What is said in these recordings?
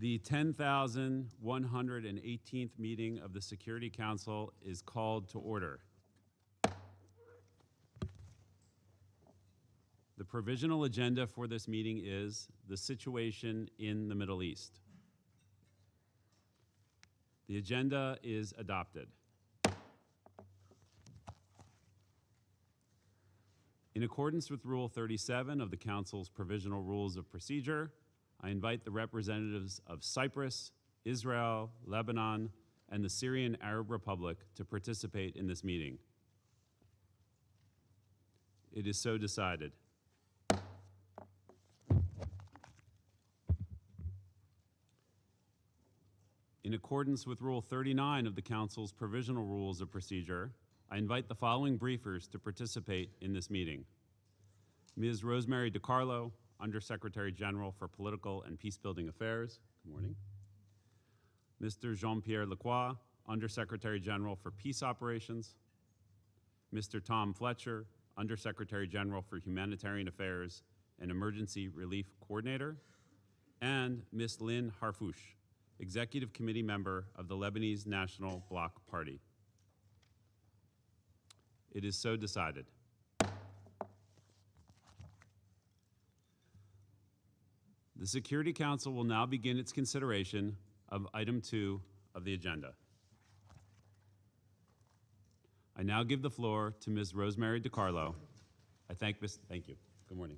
The 10,118th meeting of the Security Council is called to order. The provisional agenda for this meeting is the situation in the Middle East. The agenda is adopted. In accordance with Rule 37 of the Council's Provisional Rules of Procedure, I invite the representatives of Cyprus, Israel, Lebanon, and the Syrian Arab Republic to participate in this meeting. It is so decided. In accordance with Rule 39 of the Council's Provisional Rules of Procedure, I invite the following briefers to participate in this meeting. Ms. Rosemary DiCarlo, Undersecretary General for Political and Peacebuilding Affairs. Good morning. Mr. Jean-Pierre Lacroix, Undersecretary General for Peace Operations. Mr. Tom Fletcher, Undersecretary General for Humanitarian Affairs and Emergency Relief Coordinator. And Ms. Lynn Harfouche, Executive Committee Member of the Lebanese National Bloc Party. It is so decided. The Security Council will now begin its consideration of item 2 of the agenda. I now give the floor to Ms. Rosemary DiCarlo. Thank you. Good morning.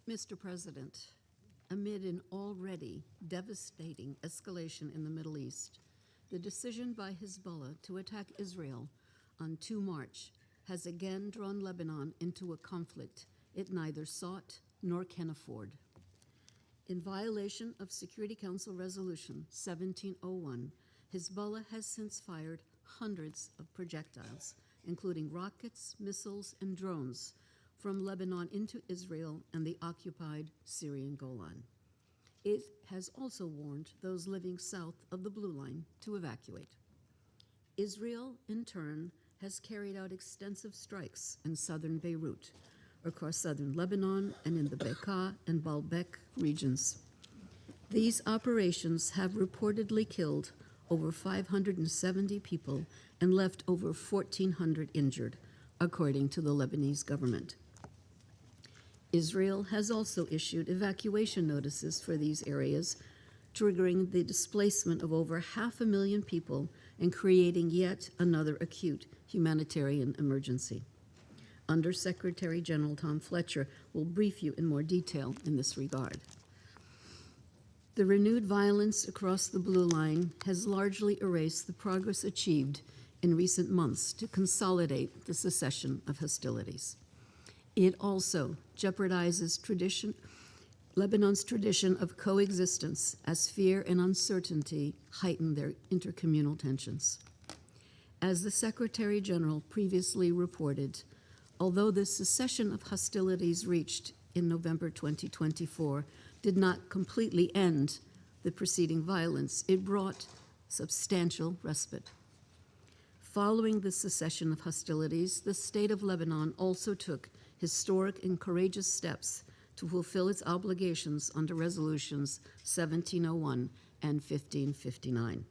Mr. President, amid an already devastating escalation in the Middle East, the decision by Hezbollah to attack Israel on 2 March has again drawn Lebanon into a conflict it neither sought nor can afford. In violation of Security Council Resolution 1701, Hezbollah has since fired hundreds of projectiles, including rockets, missiles, and drones, from Lebanon into Israel and the occupied Syrian Golan. It has also warned those living south of the Blue Line to evacuate. Israel, in turn, has carried out extensive strikes in southern Beirut, across southern Lebanon, and in the Bekaa and Baalbek regions. These operations have reportedly killed over 570 people and left over 1,400 injured, according to the Lebanese government. Israel has also issued evacuation notices for these areas, triggering the displacement of over 500,000 people and creating yet another acute humanitarian emergency. Undersecretary General Tom Fletcher will brief you in more detail in this regard. The renewed violence across the Blue Line has largely erased the progress achieved in recent months to consolidate the cessation of hostilities. It also jeopardizes Lebanon's tradition of coexistence as fear and uncertainty heighten their intercommunal tensions. As the Secretary General previously reported, although the cessation of hostilities reached in November 2024 did not completely end the preceding violence, it brought substantial respite. Following the cessation of hostilities, the state of Lebanon also took historic and courageous steps to fulfill its obligations under Resolutions 1701 and 1559.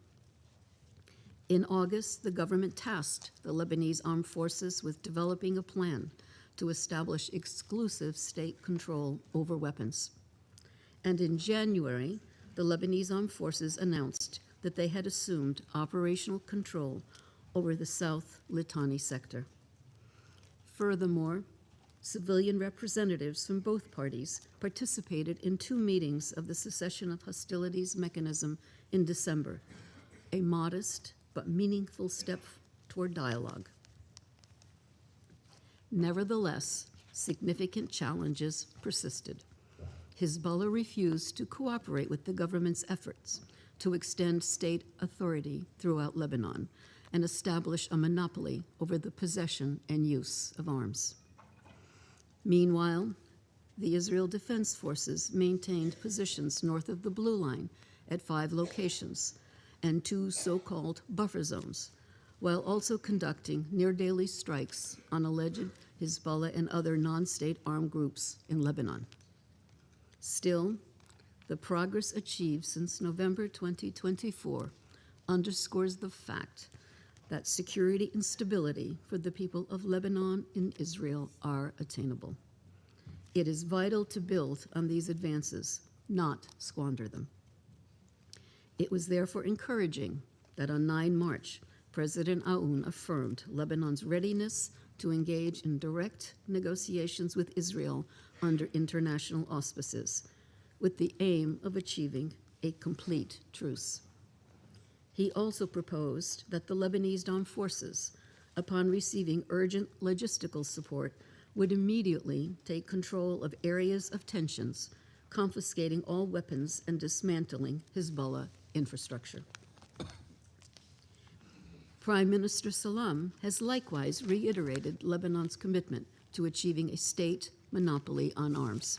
In August, the government tasked the Lebanese Armed Forces with developing a plan to establish exclusive state control over weapons. And in January, the Lebanese Armed Forces announced that they had assumed operational control over the South Litani sector. Furthermore, civilian representatives from both parties participated in 2 meetings of the cessation of hostilities mechanism in December, a modest but meaningful step toward dialogue. Nevertheless, significant challenges persisted. Hezbollah refused to cooperate with the government's efforts to extend state authority throughout Lebanon and establish a monopoly over the possession and use of arms. Meanwhile, the Israel Defense Forces maintained positions north of the Blue Line at 5 locations and 2 so-called buffer zones, while also conducting near-daily strikes on alleged Hezbollah and other non-state armed groups in Lebanon. Still, The progress achieved since November 2024 underscores the fact that security and stability for the people of Lebanon and Israel are attainable. It is vital to build on these advances, not squander them. It was therefore encouraging that on 9 March, President Aoun affirmed Lebanon's readiness to engage in direct negotiations with Israel under international auspices, with the aim of achieving a complete truce. He also proposed that the Lebanese armed forces, upon receiving urgent logistical support, would immediately take control of areas of tensions, confiscating all weapons and dismantling Hezbollah infrastructure. Prime Minister Salam has likewise reiterated Lebanon's commitment to achieving a state monopoly on arms.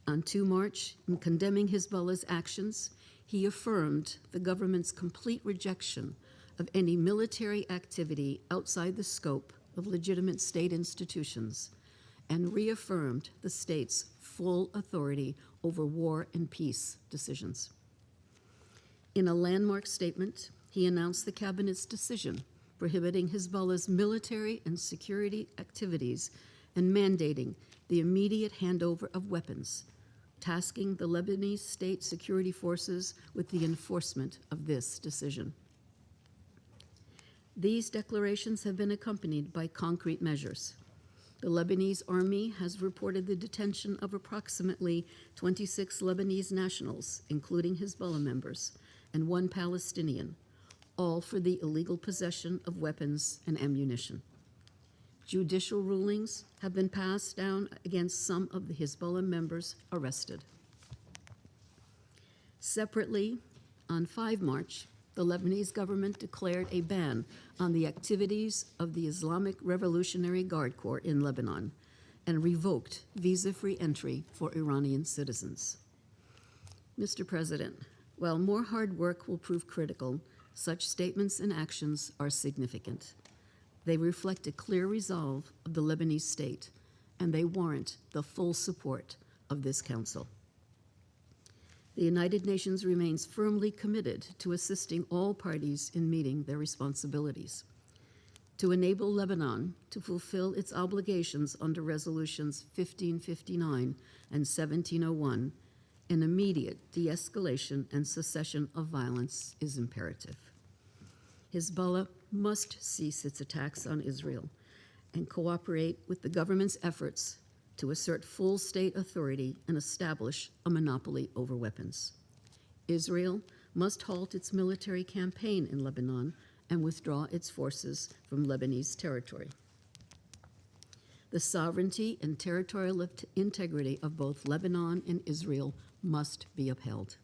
On 2 March, in condemning Hezbollah's actions, he affirmed the government's complete rejection of any military activity outside the scope of legitimate state institutions and reaffirmed the state's full authority over war and peace decisions. In a landmark statement, he announced the cabinet's decision prohibiting Hezbollah's military and security activities and mandating the immediate handover of weapons, tasking the Lebanese state security forces with the enforcement of this decision. These declarations have been accompanied by concrete measures. The Lebanese army has reported the detention of approximately 26 Lebanese nationals, including Hezbollah members, and 1 Palestinian, all for the illegal possession of weapons and ammunition. Judicial rulings have been passed down against some of the Hezbollah members arrested. Separately, on 5 March, the Lebanese government declared a ban on the activities of the Islamic Revolutionary Guard Corps in Lebanon and revoked visa-free entry for Iranian citizens. Mr. President, while more hard work will prove critical, such statements and actions are significant. They reflect a clear resolve of the Lebanese state, and they warrant the full support of this Council. The United Nations remains firmly committed to assisting all parties in meeting their responsibilities. To enable Lebanon to fulfill its obligations under Resolutions 1559 and 1701, an immediate de-escalation and cessation of violence is imperative. Hezbollah must cease its attacks on Israel and cooperate with the government's efforts to assert full state authority and establish a monopoly over weapons. Israel must halt its military campaign in Lebanon and withdraw its forces from Lebanese territory. The sovereignty and territorial integrity of both Lebanon and Israel must be upheld.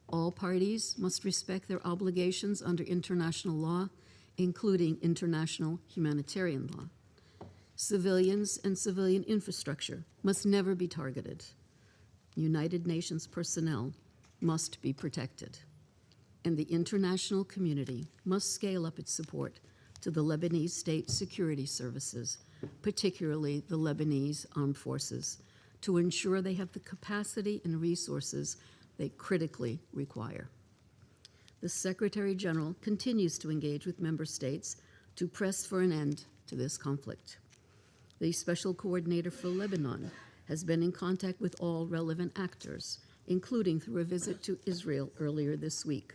All parties must respect their obligations under international law, including international humanitarian law. Civilians and civilian infrastructure must never be targeted. United Nations personnel must be protected. And the international community must scale up its support to the Lebanese state security services, particularly the Lebanese armed forces, to ensure they have the capacity and resources they critically require. The Secretary General continues to engage with member states to press for an end to this conflict. The Special Coordinator for Lebanon has been in contact with all relevant actors, including through a visit to Israel earlier this week,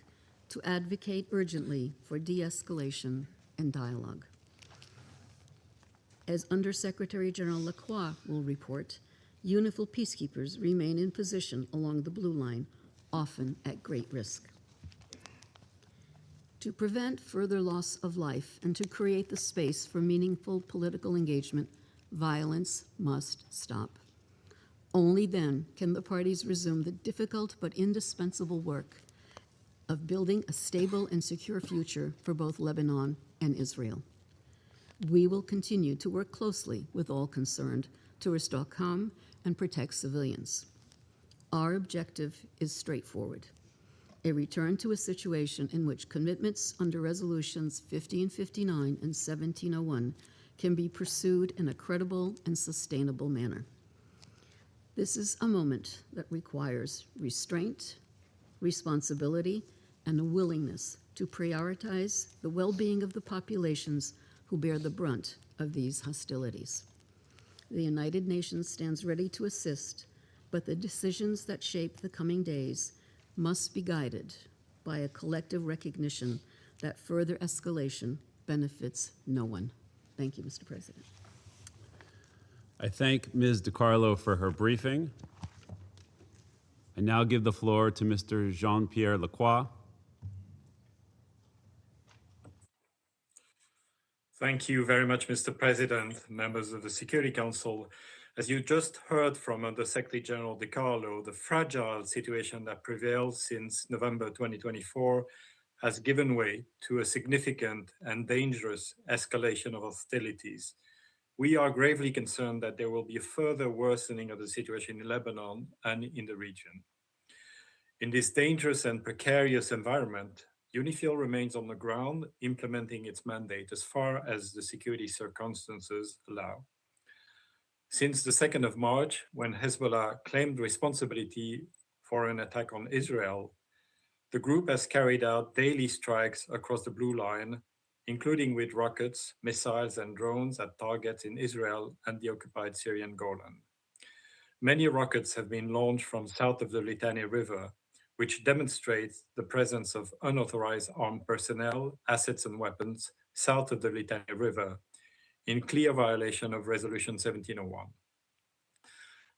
to advocate urgently for de-escalation and dialogue. As Undersecretary General Lacroix will report, UNIFIL peacekeepers remain in position along the Blue Line, often at great risk. To prevent further loss of life and to create the space for meaningful political engagement, violence must stop. Only then can the parties resume the difficult but indispensable work of building a stable and secure future for both Lebanon and Israel. We will continue to work closely with all concerned to restore calm and protect civilians. Our objective is straightforward: a return to a situation in which commitments under Resolutions 1559 and 1701 can be pursued in a credible and sustainable manner. This is a moment that requires restraint, responsibility, and a willingness to prioritize the well-being of the populations who bear the brunt of these hostilities. The United Nations stands ready to assist, but the decisions that shape the coming days must be guided by a collective recognition that further escalation benefits no one. Thank you, Mr. President. I thank Ms. DiCarlo for her briefing. I now give the floor to Mr. Jean-Pierre Lacroix. Thank you very much, Mr. President, members of the Security Council. As you just heard from Under-Secretary General DiCarlo, the fragile situation that prevails since November 2024 has given way to a significant and dangerous escalation of hostilities. We are gravely concerned that there will be a further worsening of the situation in Lebanon and in the region. In this dangerous and precarious environment, UNIFIL remains on the ground, implementing its mandate as far as the security circumstances allow. Since the 2nd of March, when Hezbollah claimed responsibility for an attack on Israel, the group has carried out daily strikes across the Blue Line, including with rockets, missiles, and drones at targets in Israel and the occupied Syrian Golan. Many rockets have been launched from south of the Litani River, which demonstrates the presence of unauthorized armed personnel, assets, and weapons south of the Litani River, in clear violation of Resolution 1701.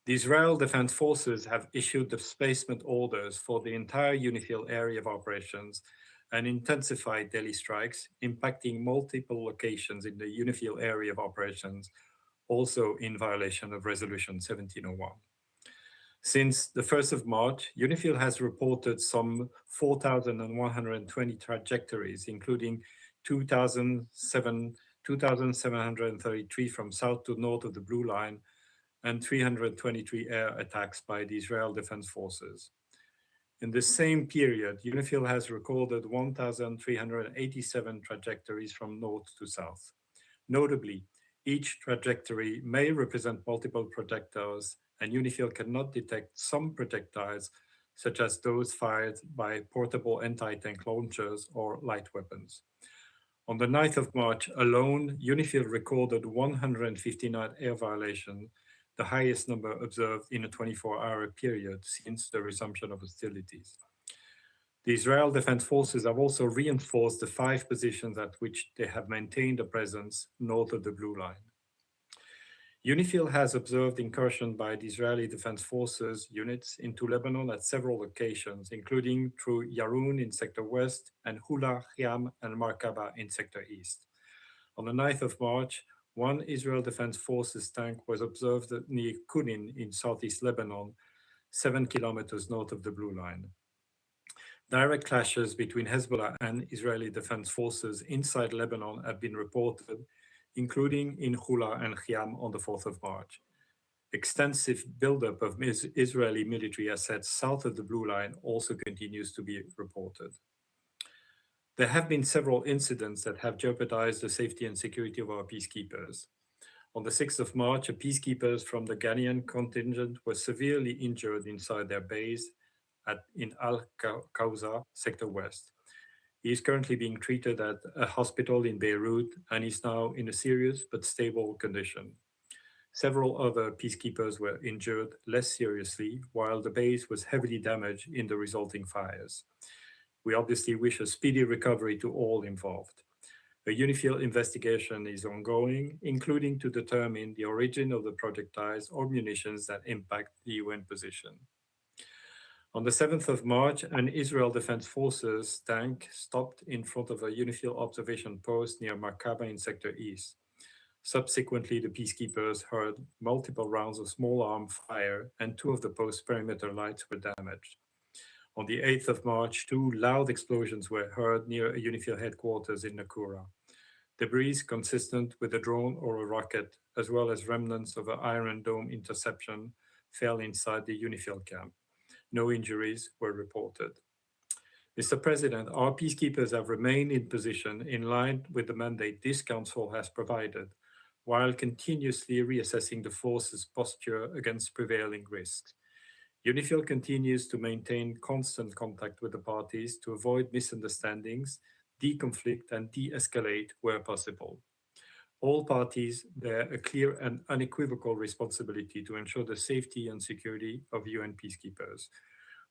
The Israel Defense Forces have issued displacement orders for the entire UNIFIL area of operations and intensified daily strikes, impacting multiple locations in the UNIFIL area of operations, also in violation of Resolution 1701. Since the 1st of March, UNIFIL has reported some 4,120 trajectories, including 2,733 from south to north of the Blue Line and 323 air attacks by the Israel Defense Forces. In the same period, UNIFIL has recorded 1,387 trajectories from north to south. Notably, each trajectory may represent multiple projectiles, and UNIFIL cannot detect some projectiles, such as those fired by portable anti-tank launchers or light weapons. On the 9th of March alone, UNIFIL recorded 159 air violations, the highest number observed in a 24-hour period since the resumption of hostilities. The Israel Defense Forces have also reinforced the 5 positions at which they have maintained a presence north of the Blue Line. UNIFIL has observed incursion by the Israeli Defense Forces units into Lebanon at several locations, including through Yarun in Sector West and Hula, Khiam, and Markaba in Sector East. On the 9th of March, one Israel Defense Forces tank was observed near Kunin in southeast Lebanon, 7 kilometers north of the Blue Line. Direct clashes between Hezbollah and Israeli Defense Forces inside Lebanon have been reported, including in Hula and Khiam on the 4th of March. Extensive buildup of Israeli military assets south of the Blue Line also continues to be reported. There have been several incidents that have jeopardized the safety and security of our peacekeepers. On the 6th of March, peacekeepers from the Ghanaian contingent were severely injured inside their base in Al-Kawza, Sector West. He is currently being treated at a hospital in Beirut and is now in a serious but stable condition. Several other peacekeepers were injured less seriously, while the base was heavily damaged in the resulting fires. We obviously wish a speedy recovery to all involved. A UNIFIL investigation is ongoing, including to determine the origin of the projectiles or munitions that impact the UN position. On the 7th of March, an Israel Defense Forces tank stopped in front of a UNIFIL observation post near Markaba in Sector East. Subsequently, the peacekeepers heard multiple rounds of small arms fire, and 2 of the post's perimeter lights were damaged. On the 8th of March, 2 loud explosions were heard near a UNIFIL headquarters in Nakura. Debris consistent with a drone or a rocket, as well as remnants of an Iron Dome interception, fell inside the UNIFIL camp. No injuries were reported. Mr. President, our peacekeepers have remained in position in line with the mandate this Council has provided, while continuously reassessing the force's posture against prevailing risks. UNIFIL continues to maintain constant contact with the parties to avoid misunderstandings, deconflict, and de-escalate where possible. All parties bear a clear and unequivocal responsibility to ensure the safety and security of UN peacekeepers.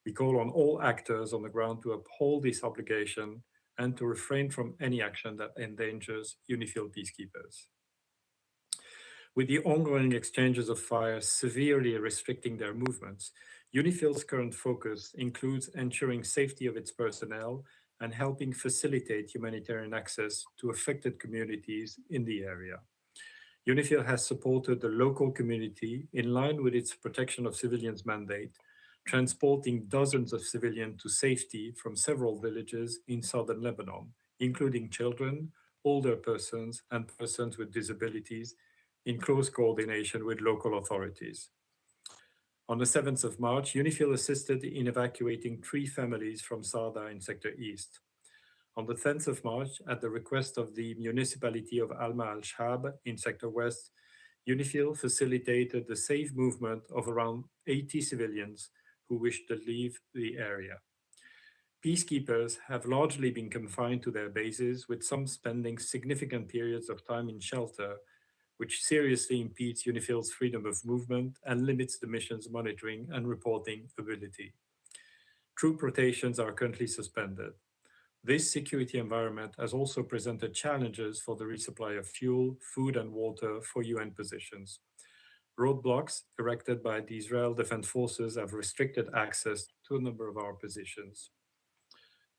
We call on all actors on the ground to uphold this obligation and to refrain from any action that endangers UNIFIL peacekeepers. With the ongoing exchanges of fire severely restricting their movements, UNIFIL's current focus includes ensuring safety of its personnel and helping facilitate humanitarian access to affected communities in the area. UNIFIL has supported the local community in line with its protection of civilians mandate, transporting dozens of civilians to safety from several villages in southern Lebanon, including children, older persons, and persons with disabilities, in close coordination with local authorities. On the 7th of March, UNIFIL assisted in evacuating 3 families from Sarda in Sector East. On the 10th of March, at the request of the municipality of Alma al-Shab in Sector West, UNIFIL facilitated the safe movement of around 80 civilians who wished to leave the area. Peacekeepers have largely been confined to their bases, with some spending significant periods of time in shelter, which seriously impedes UNIFIL's freedom of movement and limits the mission's monitoring and reporting ability. Troop rotations are currently suspended. This security environment has also presented challenges for the resupply of fuel, food, and water for UN positions. Roadblocks erected by the Israel Defense Forces have restricted access to a number of our positions.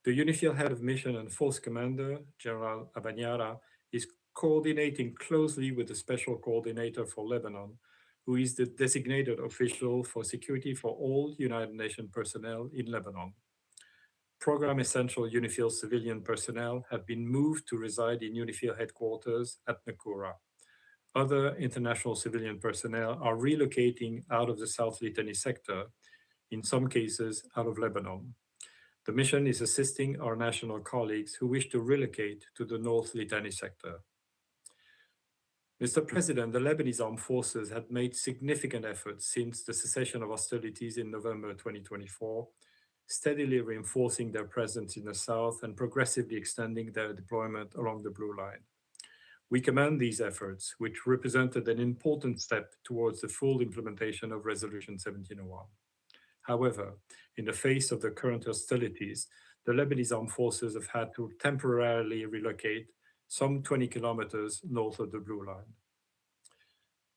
The UNIFIL head of mission and force commander, General Abanyara, is coordinating closely with the Special Coordinator for Lebanon, who is the designated official for security for all United Nations personnel in Lebanon. Program Essential UNIFIL civilian personnel have been moved to reside in UNIFIL headquarters at Nakura. Other international civilian personnel are relocating out of the South Litani sector, in some cases out of Lebanon. The mission is assisting our national colleagues who wish to relocate to the North Litani sector. Mr. President, the Lebanese armed forces had made significant efforts since the cessation of hostilities in November 2024, steadily reinforcing their presence in the south and progressively extending their deployment along the Blue Line. We commend these efforts, which represented an important step towards the full implementation of Resolution 1701. However, in the face of the current hostilities, the Lebanese armed forces have had to temporarily relocate some 20 kilometers north of the Blue Line.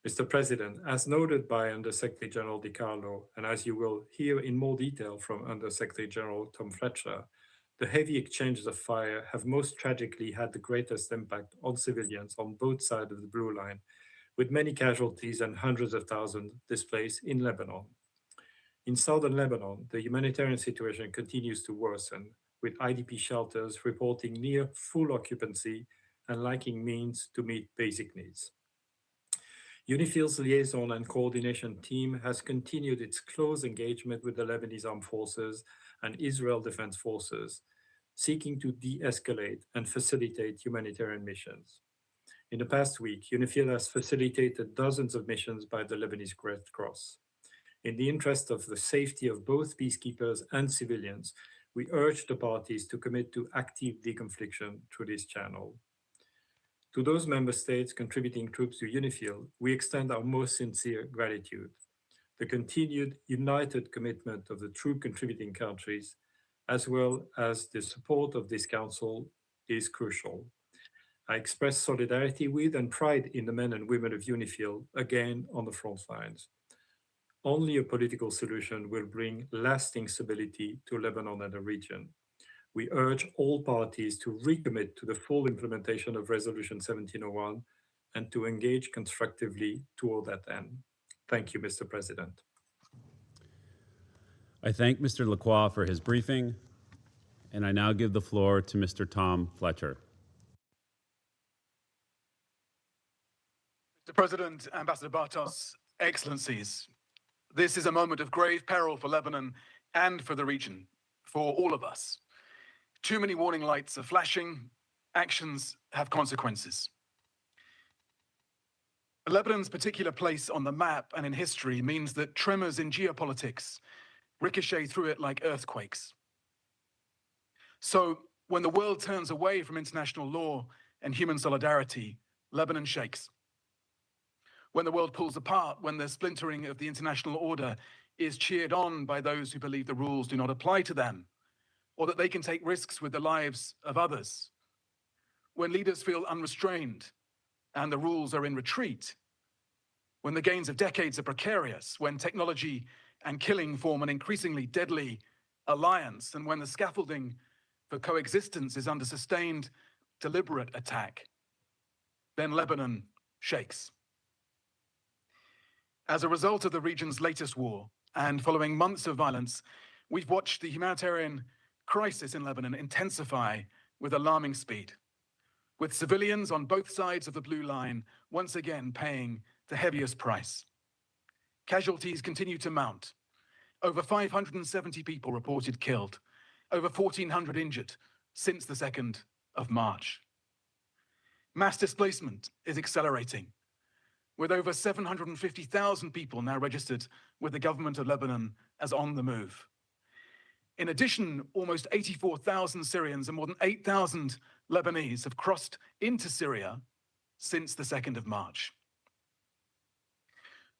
Mr. President, as noted by Under-Secretary General Di Carlo, and as you will hear in more detail from Under-Secretary General Tom Fletcher, the heavy exchanges of fire have most tragically had the greatest impact on civilians on both sides of the Blue Line, with many casualties and hundreds of thousands displaced in Lebanon. In southern Lebanon, the humanitarian situation continues to worsen, with IDP shelters reporting near full occupancy and lacking means to meet basic needs. UNIFIL's liaison and coordination team has continued its close engagement with the Lebanese Armed Forces and Israel Defense Forces, seeking to de-escalate and facilitate humanitarian missions. In the past week, UNIFIL has facilitated dozens of missions by the Lebanese Red Cross. In the interest of the safety of both peacekeepers and civilians, we urge the parties to commit to active deconfliction through this channel. To those member states contributing troops to UNIFIL, we extend our most sincere gratitude. The continued united commitment of the troop contributing countries, as well as the support of this Council, is crucial. I express solidarity with and pride in the men and women of UNIFIL, again on the front lines. Only a political solution will bring lasting stability to Lebanon and the region. We urge all parties to recommit to the full implementation of Resolution 1701 and to engage constructively toward that end. Thank you, Mr. President. I thank Mr. Lacroix for his briefing, and I now give the floor to Mr. Tom Fletcher. Mr. President, Ambassador Bartos, Excellencies, this is a moment of grave peril for Lebanon and for the region, for all of us. Too many warning lights are flashing. Actions have consequences. Lebanon's particular place on the map and in history means that tremors in geopolitics ricochet through it like earthquakes. So when the world turns away from international law and human solidarity, Lebanon shakes. When the world pulls apart, when the splintering of the international order is cheered on by those who believe the rules do not apply to them, or that they can take risks with the lives of others, when leaders feel unrestrained and the rules are in retreat, when the gains of decades are precarious, when technology and killing form an increasingly deadly alliance, and when the scaffolding for coexistence is under sustained, deliberate attack, then Lebanon shakes. As a result of the region's latest war, and following months of violence, we've watched the humanitarian crisis in Lebanon intensify with alarming speed, with civilians on both sides of the blue line once again paying the heaviest price. Casualties continue to mount. Over 570 people reported killed, over 1,400 injured since the 2nd of March. Mass displacement is accelerating, with over 750,000 people now registered with the government of Lebanon as on the move. In addition, almost 84,000 Syrians and more than 8,000 Lebanese have crossed into Syria since the 2nd of March.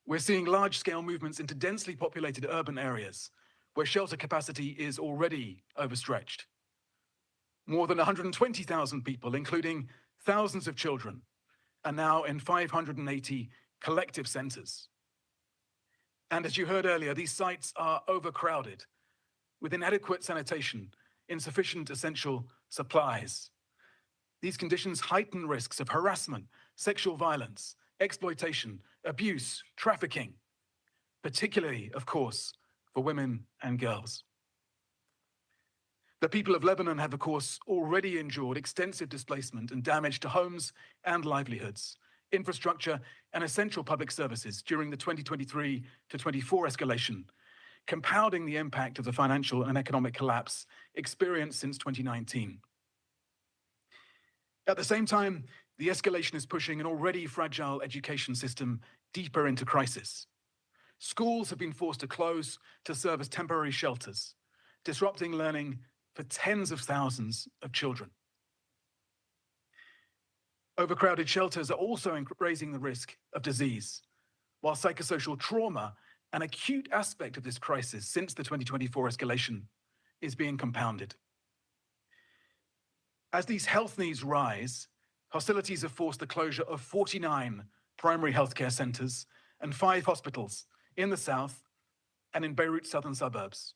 We're seeing large-scale movements into densely populated urban areas where shelter capacity is already overstretched. More than 120,000 people, including thousands of children, are now in 580 collective centers. And as you heard earlier, these sites are overcrowded, with inadequate sanitation, insufficient essential supplies. These conditions heighten risks of harassment, sexual violence, exploitation, abuse, trafficking, particularly, of course, for women and girls. The people of Lebanon have, of course, already endured extensive displacement and damage to homes and livelihoods, infrastructure, and essential public services during the 2023 to 24 escalation, compounding the impact of the financial and economic collapse experienced since 2019. At the same time, the escalation is pushing an already fragile education system deeper into crisis. Schools have been forced to close to serve as temporary shelters, disrupting learning for tens of thousands of children. Overcrowded shelters are also raising the risk of disease, while psychosocial trauma, an acute aspect of this crisis since the 2024 escalation, is being compounded. As these health needs rise, hostilities have forced the closure of 49 primary healthcare centers and 5 hospitals in the south and in Beirut's southern suburbs.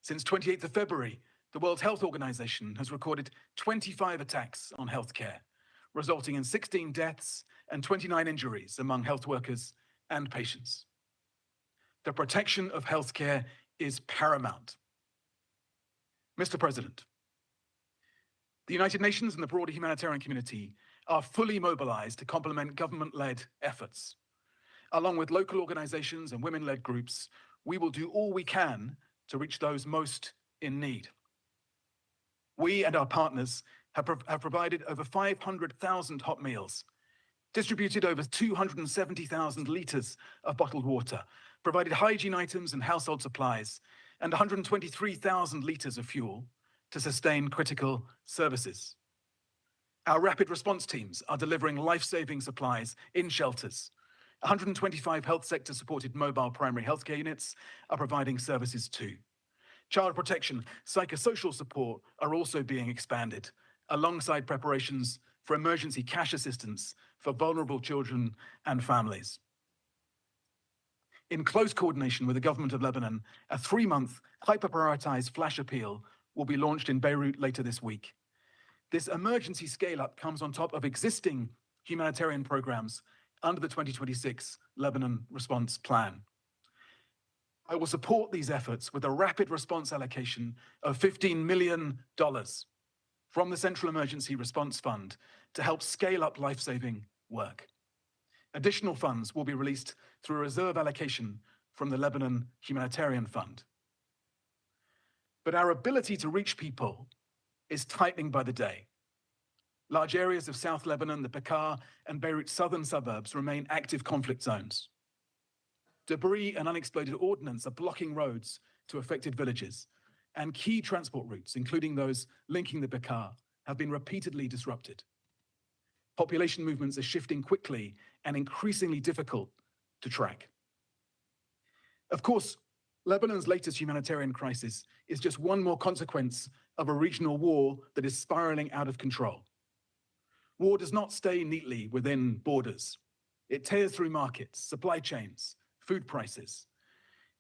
Since 28th of February, the World Health Organization has recorded 25 attacks on healthcare, resulting in 16 deaths and 29 injuries among health workers and patients. The protection of healthcare is paramount. Mr. President, the United Nations and the broader humanitarian community are fully mobilized to complement government-led efforts. Along with local organizations and women-led groups, we will do all we can to reach those most in need. We and our partners have provided over 500,000 hot meals, distributed over 270,000 liters of bottled water, provided hygiene items and household supplies, and 123,000 liters of fuel to sustain critical services. Our rapid response teams are delivering life-saving supplies in shelters. 125 health sector-supported mobile primary healthcare units are providing services too. Child protection, psychosocial support are also being expanded, alongside preparations for emergency cash assistance for vulnerable children and families. In close coordination with the government of Lebanon, a 3-month hyper-prioritized flash appeal will be launched in Beirut later this week. This emergency scale-up comes on top of existing humanitarian programs under the 2026 Lebanon Response Plan. I will support these efforts with a rapid response allocation of $15 million from the Central Emergency Response Fund to help scale up life-saving work. Additional funds will be released through a reserve allocation from the Lebanon Humanitarian Fund. But our ability to reach people is tightening by the day. Large areas of South Lebanon, the Bekaa, and Beirut's southern suburbs remain active conflict zones. Debris and unexploded ordnance are blocking roads to affected villages, and key transport routes, including those linking the Bekaa, have been repeatedly disrupted. Population movements are shifting quickly and increasingly difficult to track. Of course, Lebanon's latest humanitarian crisis is just one more consequence of a regional war that is spiraling out of control. War does not stay neatly within borders. It tears through markets, supply chains, food prices.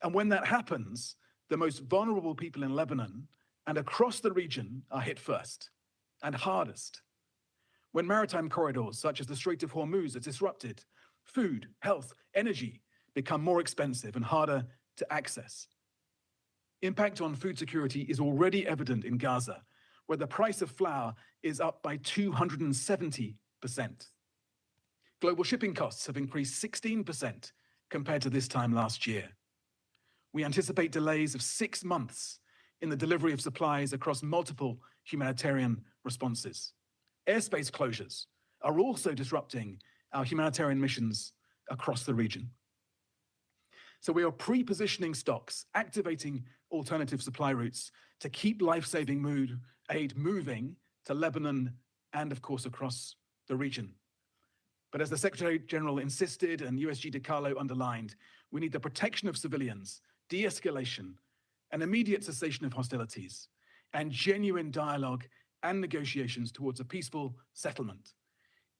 And when that happens, the most vulnerable people in Lebanon and across the region are hit first and hardest. When maritime corridors such as the Strait of Hormuz are disrupted, food, health, energy become more expensive and harder to access. Impact on food security is already evident in Gaza, where the price of flour is up by 270%. Global shipping costs have increased 16% compared to this time last year. We anticipate delays of 6 months in the delivery of supplies across multiple humanitarian responses. Airspace closures are also disrupting our humanitarian missions across the region. So we are pre-positioning stocks, activating alternative supply routes to keep life-saving aid moving to Lebanon and, of course, across the region. But as the Secretary General insisted and USG DiCarlo underlined, we need the protection of civilians, de-escalation, an immediate cessation of hostilities, and genuine dialogue and negotiations towards a peaceful settlement,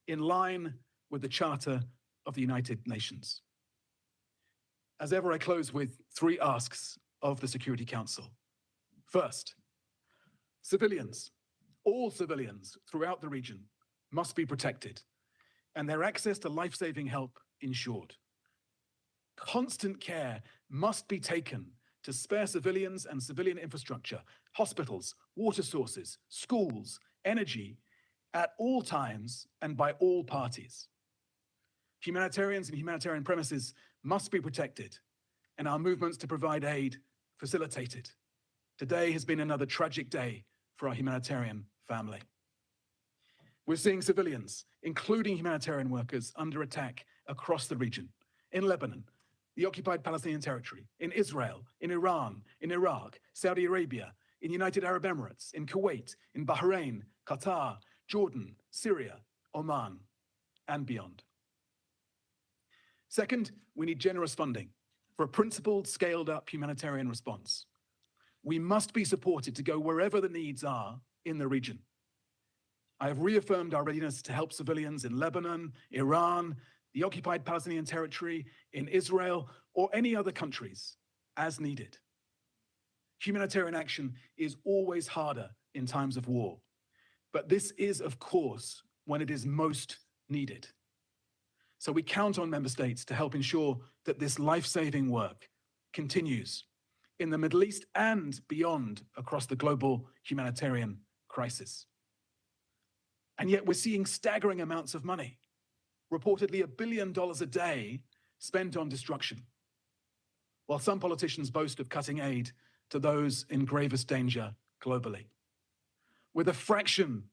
in line with the Charter of the United Nations. As ever, I close with 3 asks of the Security Council. First, civilians, all civilians throughout the region must be protected and their access to life-saving help ensured. Constant care must be taken to spare civilians and civilian infrastructure, hospitals, water sources, schools, energy, at all times and by all parties. Humanitarians and humanitarian premises must be protected and our movements to provide aid facilitated. Today has been another tragic day for our humanitarian family. We're seeing civilians, including humanitarian workers, under attack across the region, in Lebanon, the occupied Palestinian territory, in Israel, in Iran, in Iraq, Saudi Arabia, in United Arab Emirates, in Kuwait, in Bahrain, Qatar, Jordan, Syria, Oman, and beyond. Second, we need generous funding for a principled, scaled-up humanitarian response. We must be supported to go wherever the needs are in the region. I have reaffirmed our readiness to help civilians in Lebanon, Iran, the occupied Palestinian territory, in Israel, or any other countries as needed. Humanitarian action is always harder in times of war, but this is, of course, when it is most needed. So we count on member states to help ensure that this life-saving work continues in the Middle East and beyond across the global humanitarian crisis. And yet we're seeing staggering amounts of money, reportedly $1 billion a day spent on destruction, while some politicians boast of cutting aid to those in gravest danger globally. With a fraction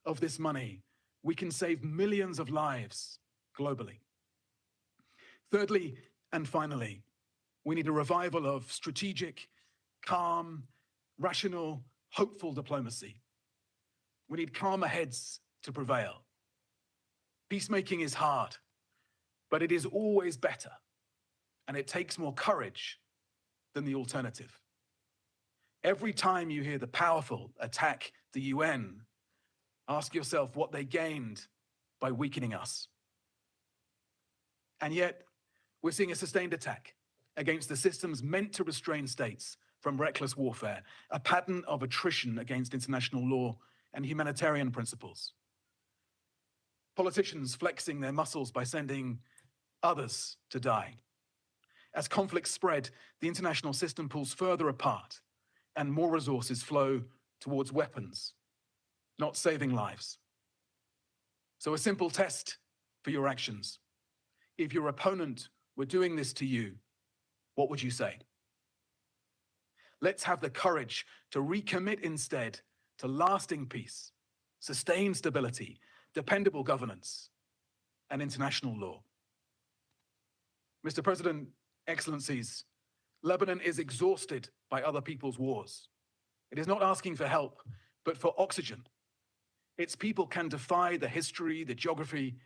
of this money, we can save millions of lives globally. Thirdly, and finally, we need a revival of strategic, calm, rational, hopeful diplomacy. We need calmer heads to prevail. Peacemaking is hard, but it is always better, and it takes more courage than the alternative. Every time you hear the powerful attack the UN, ask yourself what they gained by weakening us. And yet, we're seeing a sustained attack against the systems meant to restrain states from reckless warfare, a pattern of attrition against international law and humanitarian principles. Politicians flexing their muscles by sending others to die. As conflicts spread, the international system pulls further apart and more resources flow towards weapons, not saving lives. So a simple test for your actions. If your opponent were doing this to you, what would you say? Let's have the courage to recommit instead to lasting peace sustained stability, dependable governance, and international law. Mr. President, Excellencies, Lebanon is exhausted by other people's wars. It is not asking for help, but for oxygen. Its people can defy the history, the geography,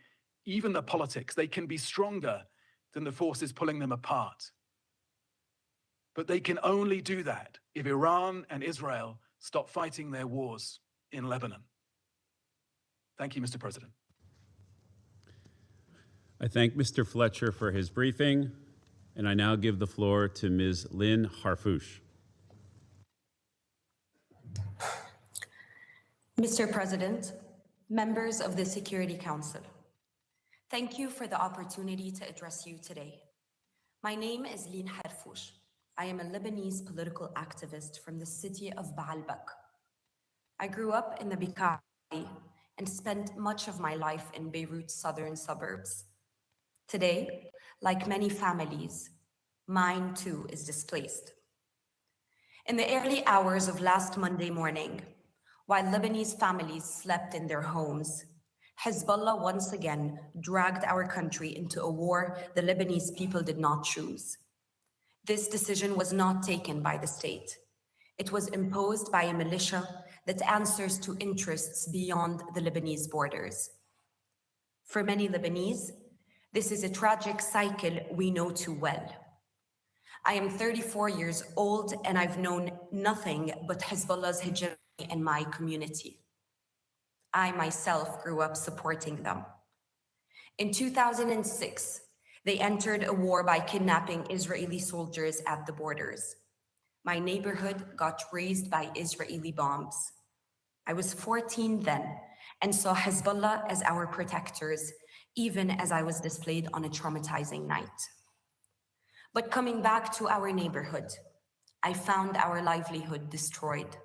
even the politics. They can be stronger than the forces pulling them apart. But they can only do that if Iran and Israel stop fighting their wars in Lebanon. Thank you, Mr. President. I thank Mr. Fletcher for his briefing, and I now give the floor to Ms. Lynn Harfouche. Mr. President, members of the Security Council, thank you for the opportunity to address you today. My name is Lynn Harfouche. I am a Lebanese political activist from the city of Baalbek. I grew up in the Bekaa and spent much of my life in Beirut's southern suburbs. Today, like many families, mine too is displaced. In the early hours of last Monday morning, while Lebanese families slept in their homes, Hezbollah once again dragged our country into a war the Lebanese people did not choose. This decision was not taken by the state. It was imposed by a militia that answers to interests beyond the Lebanese borders. For many Lebanese, this is a tragic cycle we know too well. I am 34 years old and I've known nothing but Hezbollah's hegemony in my community. I myself grew up supporting them. In 2006, they entered a war by kidnapping Israeli soldiers at the borders. My neighborhood got razed by Israeli bombs. I was 14 then and saw Hezbollah as our protectors, even as I was displayed on a traumatizing night. But coming back to our neighborhood, I found our livelihood destroyed,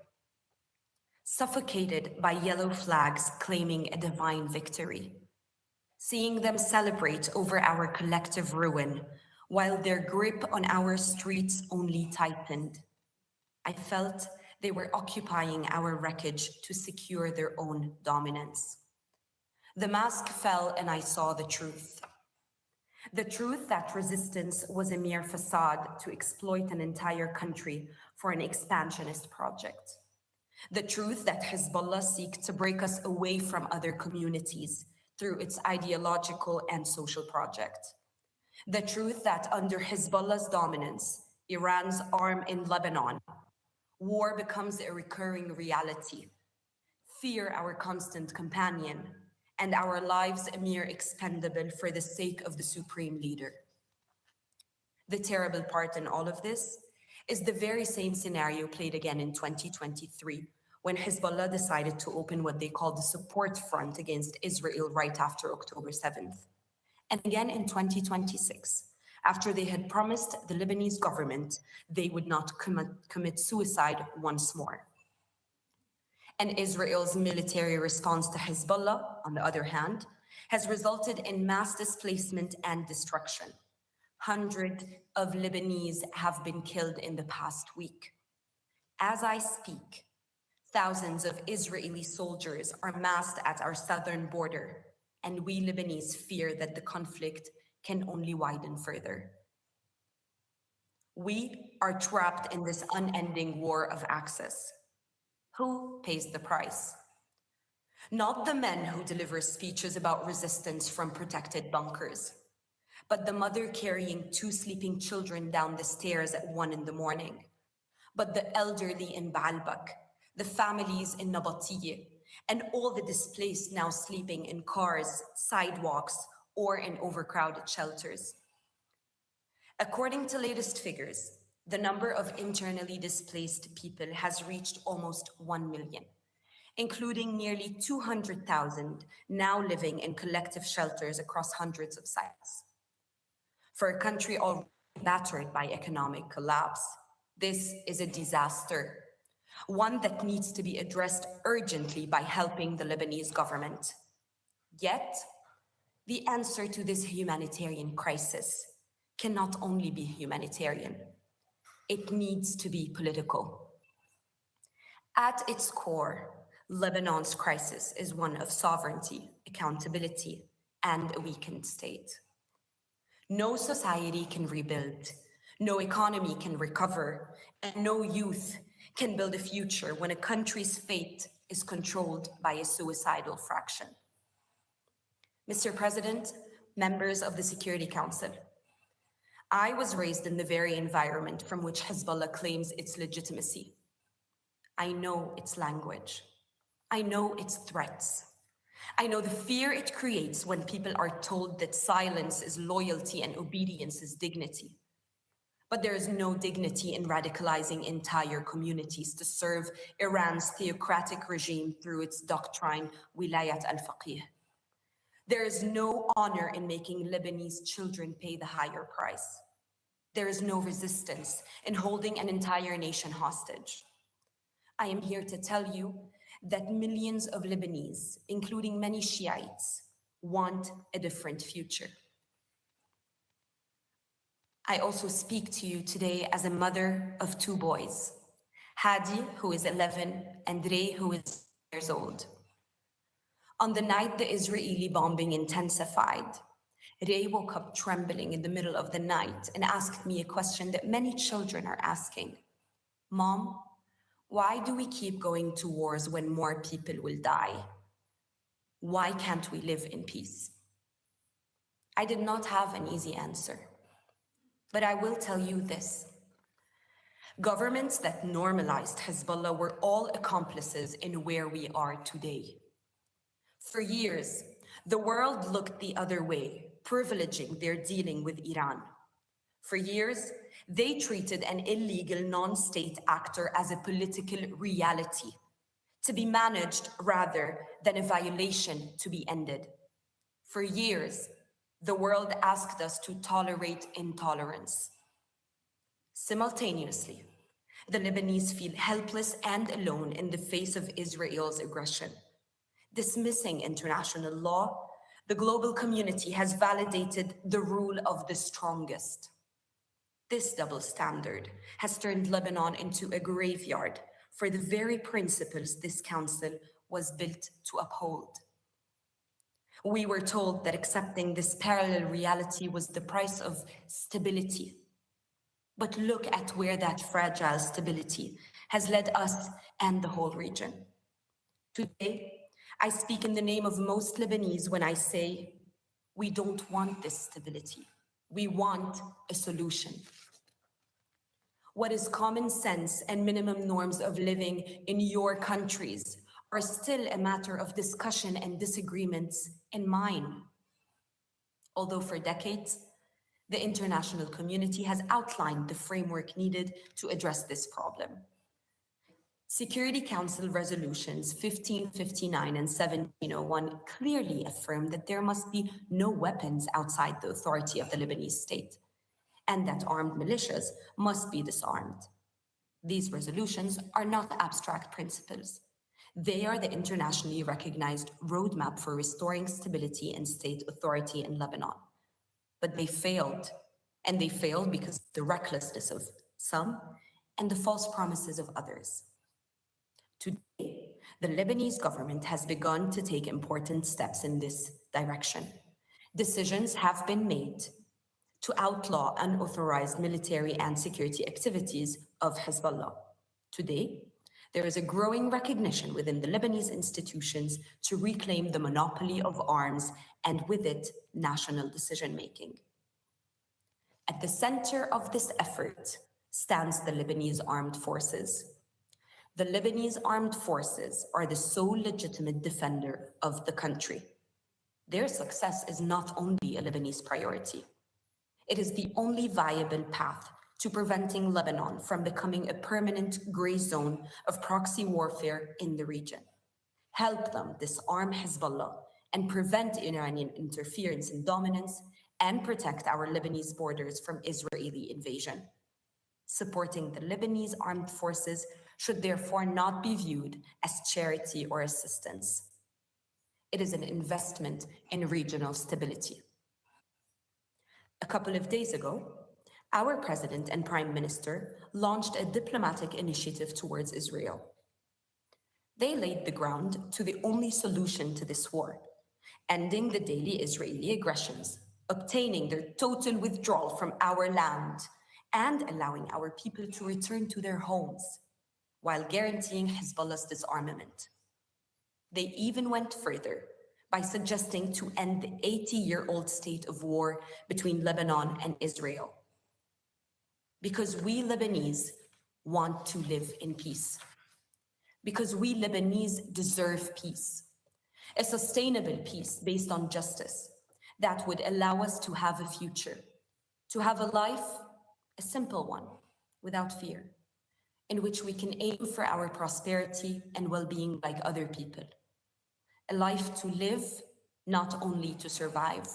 suffocated by yellow flags claiming a divine victory. Seeing them celebrate over our collective ruin while their grip on our streets only tightened. I felt they were occupying our wreckage to secure their own dominance. The mask fell and I saw the truth. The truth that resistance was a mere facade to exploit an entire country for an expansionist project. The truth that Hezbollah seeks to break us away from other communities through its ideological and social project. The truth that under Hezbollah's dominance, Iran's arm in Lebanon, war becomes a recurring reality, fear our constant companion, and our lives a mere expendable for the sake of the supreme leader. The terrible part in all of this is the very same scenario played again in 2023, when Hezbollah decided to open what they called the support front against Israel right after October 7th. And again in 2026, after they had promised the Lebanese government they would not commit suicide once more. And Israel's military response to Hezbollah, on the other hand, has resulted in mass displacement and destruction. Hundreds of Lebanese have been killed in the past week. As I speak, thousands of Israeli soldiers are massed at our southern border, and we Lebanese fear that the conflict can only widen further. We are trapped in this unending war of access. Who pays the price? Not the men who deliver speeches about resistance from protected bunkers, but the mother carrying 2 sleeping children down the stairs at 1 a.m, but the elderly in Baalbek, the families in Nabatiyeh, and all the displaced now sleeping in cars, sidewalks, or in overcrowded shelters. According to latest figures, the number of internally displaced people has reached almost 1 million, including nearly 200,000 now living in collective shelters across hundreds of sites. For a country already battered by economic collapse, this is a disaster, one that needs to be addressed urgently by helping the Lebanese government. Yet, the answer to this humanitarian crisis cannot only be humanitarian. It needs to be political. At its core, Lebanon's crisis is one of sovereignty, accountability, and a weakened state. No society can rebuild, no economy can recover, and no youth can build a future when a country's fate is controlled by a suicidal fraction. Mr. President, members of the Security Council, I was raised in the very environment from which Hezbollah claims its legitimacy. I know its language. I know its threats. I know the fear it creates when people are told that silence is loyalty and obedience is dignity. But there is no dignity in radicalizing entire communities to serve Iran's theocratic regime through its doctrine, Wilayat al-Faqih. There is no honor in making Lebanese children pay the higher price. There is no resistance in holding an entire nation hostage. I am here to tell you that millions of Lebanese, including many Shiites, want a different future. I also speak to you today as a mother of 2 boys, Hadi, who is 11, and Ray, who is years old. On the night the Israeli bombing intensified, Ray woke up trembling in the middle of the night and asked me a question that many children are asking. Mom, why do we keep going to wars when more people will die? Why can't we live in peace? I did not have an easy answer, but I will tell you this. Governments that normalized Hezbollah were all accomplices in where we are today. For years, the world looked the other way, privileging their dealing with Iran. For years, they treated an illegal non-state actor as a political reality, to be managed rather than a violation to be ended. For years, the world asked us to tolerate intolerance. Simultaneously, the Lebanese feel helpless and alone in the face of Israel's aggression. Dismissing international law, the global community has validated the rule of the strongest. This double standard has turned Lebanon into a graveyard for the very principles this council was built to uphold. We were told that accepting this parallel reality was the price of stability. But look at where that fragile stability has led us and the whole region. Today, I speak in the name of most Lebanese when I say, we don't want this stability. We want a solution. What is common sense and minimum norms of living in your countries are still a matter of discussion and disagreements in mine. Although for decades, the international community has outlined the framework needed to address this problem. Security Council resolutions 1559 and 1701 clearly affirm that there must be no weapons outside the authority of the Lebanese state, and that armed militias must be disarmed. These resolutions are not abstract principles. They are the internationally recognized roadmap for restoring stability and state authority in Lebanon. But they failed, and they failed because of the recklessness of some and the false promises of others. Today, the Lebanese government has begun to take important steps in this direction. Decisions have been made to outlaw unauthorized military and security activities of Hezbollah. Today, there is a growing recognition within the Lebanese institutions to reclaim the monopoly of arms and with it, national decision-making. At the center of this effort stands the Lebanese armed forces. The Lebanese armed forces are the sole legitimate defender of the country. Their success is not only a Lebanese priority. It is the only viable path to preventing Lebanon from becoming a permanent gray zone of proxy warfare in the region. Help them disarm Hezbollah and prevent Iranian interference and dominance and protect our Lebanese borders from Israeli invasion. Supporting the Lebanese armed forces should therefore not be viewed as charity or assistance. It is an investment in regional stability. A couple of days ago, our President and Prime Minister launched a diplomatic initiative towards Israel. They laid the ground to the only solution to this war, ending the daily Israeli aggressions, obtaining their total withdrawal from our land, and allowing our people to return to their homes, while guaranteeing Hezbollah's disarmament. They even went further by suggesting to end the 80-year-old state of war between Lebanon and Israel. Because we Lebanese want to live in peace. Because we Lebanese deserve peace. A sustainable peace based on justice that would allow us to have a future, to have a life, a simple one, without fear, in which we can aim for our prosperity and well-being like other people. A life to live, not only to survive.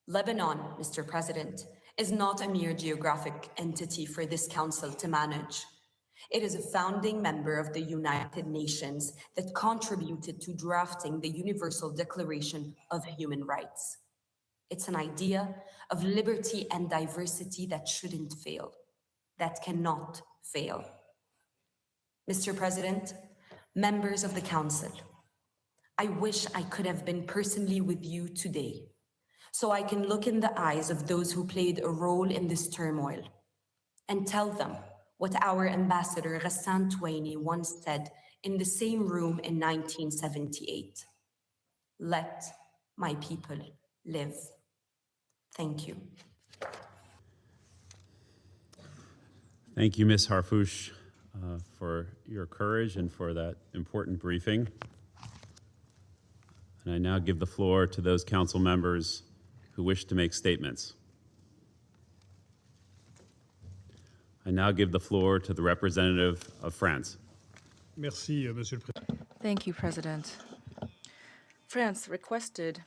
Lebanon, Mr. President, is not a mere geographic entity for this council to manage. It is a founding member of the United Nations that contributed to drafting the Universal Declaration of Human Rights. It's an idea of liberty and diversity that shouldn't fail, that cannot fail. Mr. President, members of the Council, I wish I could have been personally with you today, so I can look in the eyes of those who played a role in this turmoil and tell them what our ambassador Ghassan Touaini once said in the same room in 1978. Let my people live. Thank you. Thank you, Ms. Harfouch, for your courage and for that important briefing. And I now give the floor to those council members who wish to make statements. I now give the floor to the representative of France. Merci, Monsieur le Président. Thank you, President. France requested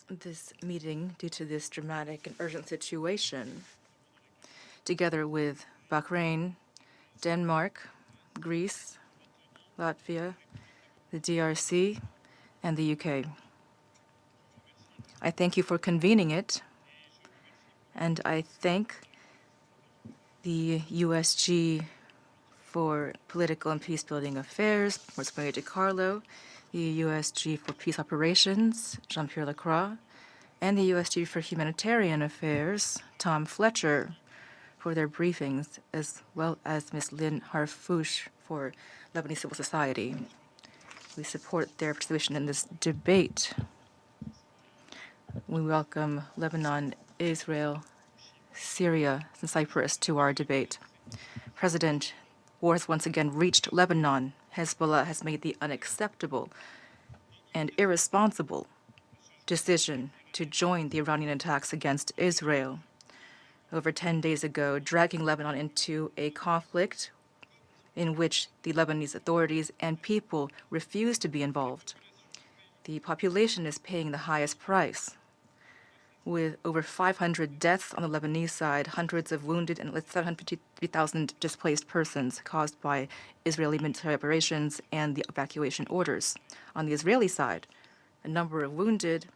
this meeting due to this dramatic and urgent situation, together with Bahrain, Denmark, Greece, Latvia, the DRC, and the UK. I thank you for convening it, and I thank the USG for Political and Peace-Building Affairs, Rosemary DiCarlo, the USG for Peace Operations, Jean-Pierre Lacroix, and the USG for Humanitarian Affairs, Tom Fletcher, for their briefings, as well as Ms. Lynn Harfouch for Lebanese Civil Society. We support their participation in this debate. We welcome Lebanon, Israel, Syria, and Cyprus to our debate. President, war has once again reached Lebanon. Hezbollah has made the unacceptable and irresponsible decision to join the Iranian attacks against Israel over 10 days ago, dragging Lebanon into a conflict in which the Lebanese authorities and people refuse to be involved. The population is paying the highest price, with over 500 deaths on the Lebanese side, hundreds of wounded, and 753,000 displaced persons caused by Israeli military operations and the evacuation orders. On the Israeli side, a number of wounded,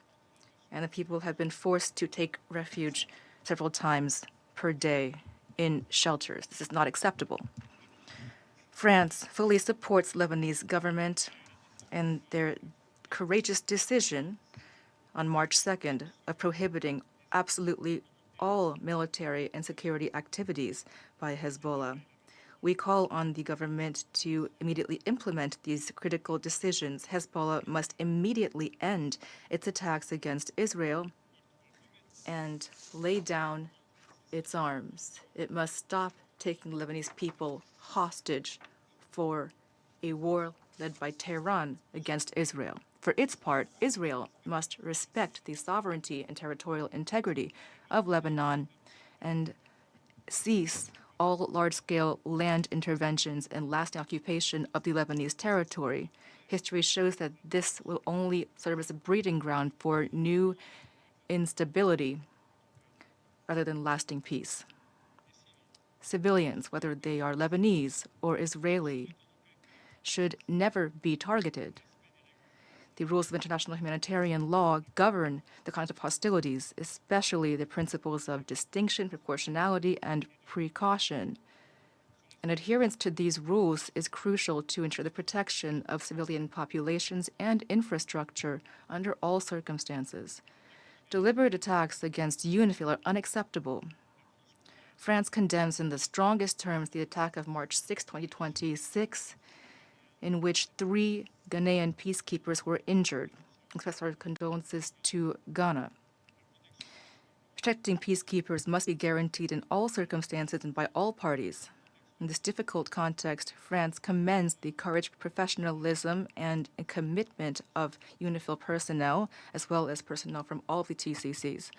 and the people have been forced to take refuge several times per day in shelters. This is not acceptable. France fully supports Lebanese government and their courageous decision on March 2nd of prohibiting absolutely all military and security activities by Hezbollah. We call on the government to immediately implement these critical decisions. Hezbollah must immediately end its attacks against Israel and lay down its arms. It must stop taking Lebanese people hostage for a war led by Tehran against Israel. For its part, Israel must respect the sovereignty and territorial integrity of Lebanon and cease all large-scale land interventions and lasting occupation of the Lebanese territory. History shows that this will only serve as a breeding ground for new instability rather than lasting peace. Civilians, whether they are Lebanese or Israeli, should never be targeted. The rules of international humanitarian law govern the conduct of hostilities, especially the principles of distinction, proportionality, and precaution. And adherence to these rules is crucial to ensure the protection of civilian populations and infrastructure under all circumstances. Deliberate attacks against UNIFIL are unacceptable. France condemns in the strongest terms the attack of March 6, 2026, in which 3 Ghanaian peacekeepers were injured. Express our condolences to Ghana. Protecting peacekeepers must be guaranteed in all circumstances and by all parties. In this difficult context, France commends the courage, professionalism, and commitment of UNIFIL personnel, as well as personnel from all of the TCCs.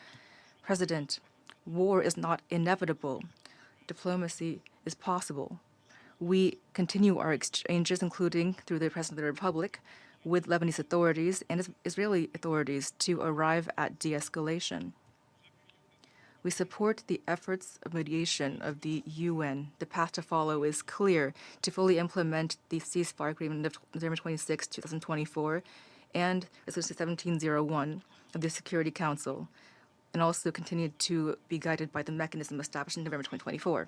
President, war is not inevitable. Diplomacy is possible. We continue our exchanges, including through the President of the Republic, with Lebanese authorities and Israeli authorities to arrive at de-escalation. We support the efforts of mediation of the UN. The path to follow is clear to fully implement the ceasefire agreement of November 26, 2024, and Resolution 1701 of the Security Council, and also continue to be guided by the mechanism established in November 2024.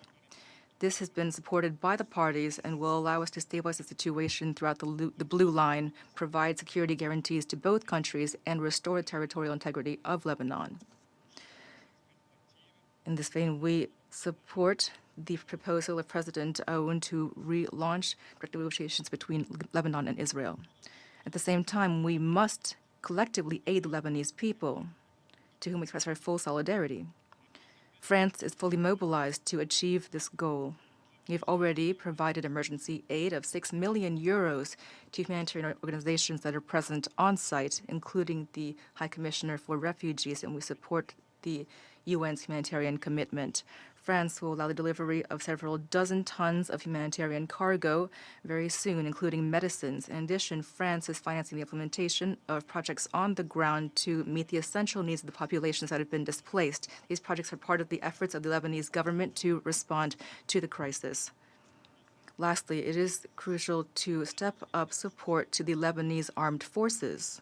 This has been supported by the parties and will allow us to stabilize the situation throughout the Blue Line, provide security guarantees to both countries, and restore the territorial integrity of Lebanon. In this vein, we support the proposal of President Aoun to relaunch direct negotiations between Lebanon and Israel. At the same time, we must collectively aid the Lebanese people, to whom we express our full solidarity. France is fully mobilized to achieve this goal. We have already provided emergency aid of 6 million euros to humanitarian organizations that are present on site, including the High Commissioner for Refugees, and we support the UN's humanitarian commitment. France will allow the delivery of several dozen tons of humanitarian cargo very soon, including medicines. In addition, France is financing the implementation of projects on the ground to meet the essential needs of the populations that have been displaced. These projects are part of the efforts of the Lebanese government to respond to the crisis. Lastly, it is crucial to step up support to the Lebanese armed forces,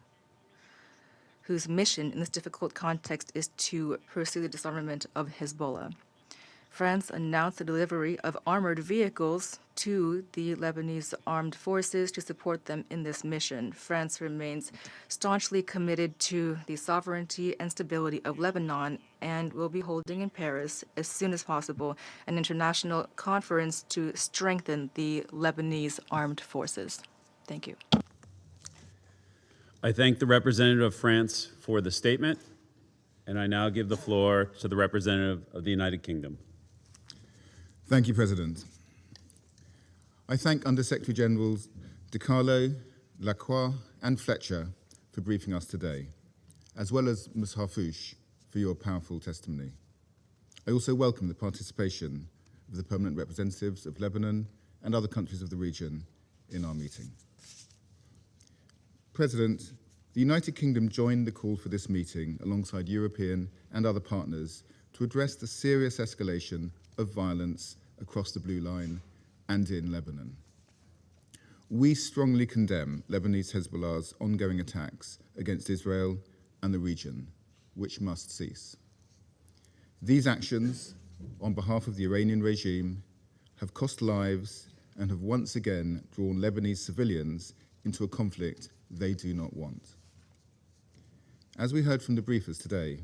whose mission in this difficult context is to pursue the disarmament of Hezbollah. France announced the delivery of armored vehicles to the Lebanese armed forces to support them in this mission. France remains staunchly committed to the sovereignty and stability of Lebanon and will be holding in Paris as soon as possible an international conference to strengthen the Lebanese armed forces. Thank you. I thank the representative of France for the statement, and I now give the floor to the representative of the United Kingdom. Thank you, President. I thank Under-Secretary Generals De Carlo, Lacroix, and Fletcher for briefing us today, as well as Ms. Harfouche for your powerful testimony. I also welcome the participation of the permanent representatives of Lebanon and other countries of the region in our meeting. President, the United Kingdom joined the call for this meeting alongside European and other partners to address the serious escalation of violence across the Blue Line and in Lebanon. We strongly condemn Lebanese Hezbollah's ongoing attacks against Israel and the region, which must cease. These actions, on behalf of the Iranian regime, have cost lives and have once again drawn Lebanese civilians into a conflict they do not want. As we heard from the briefers today,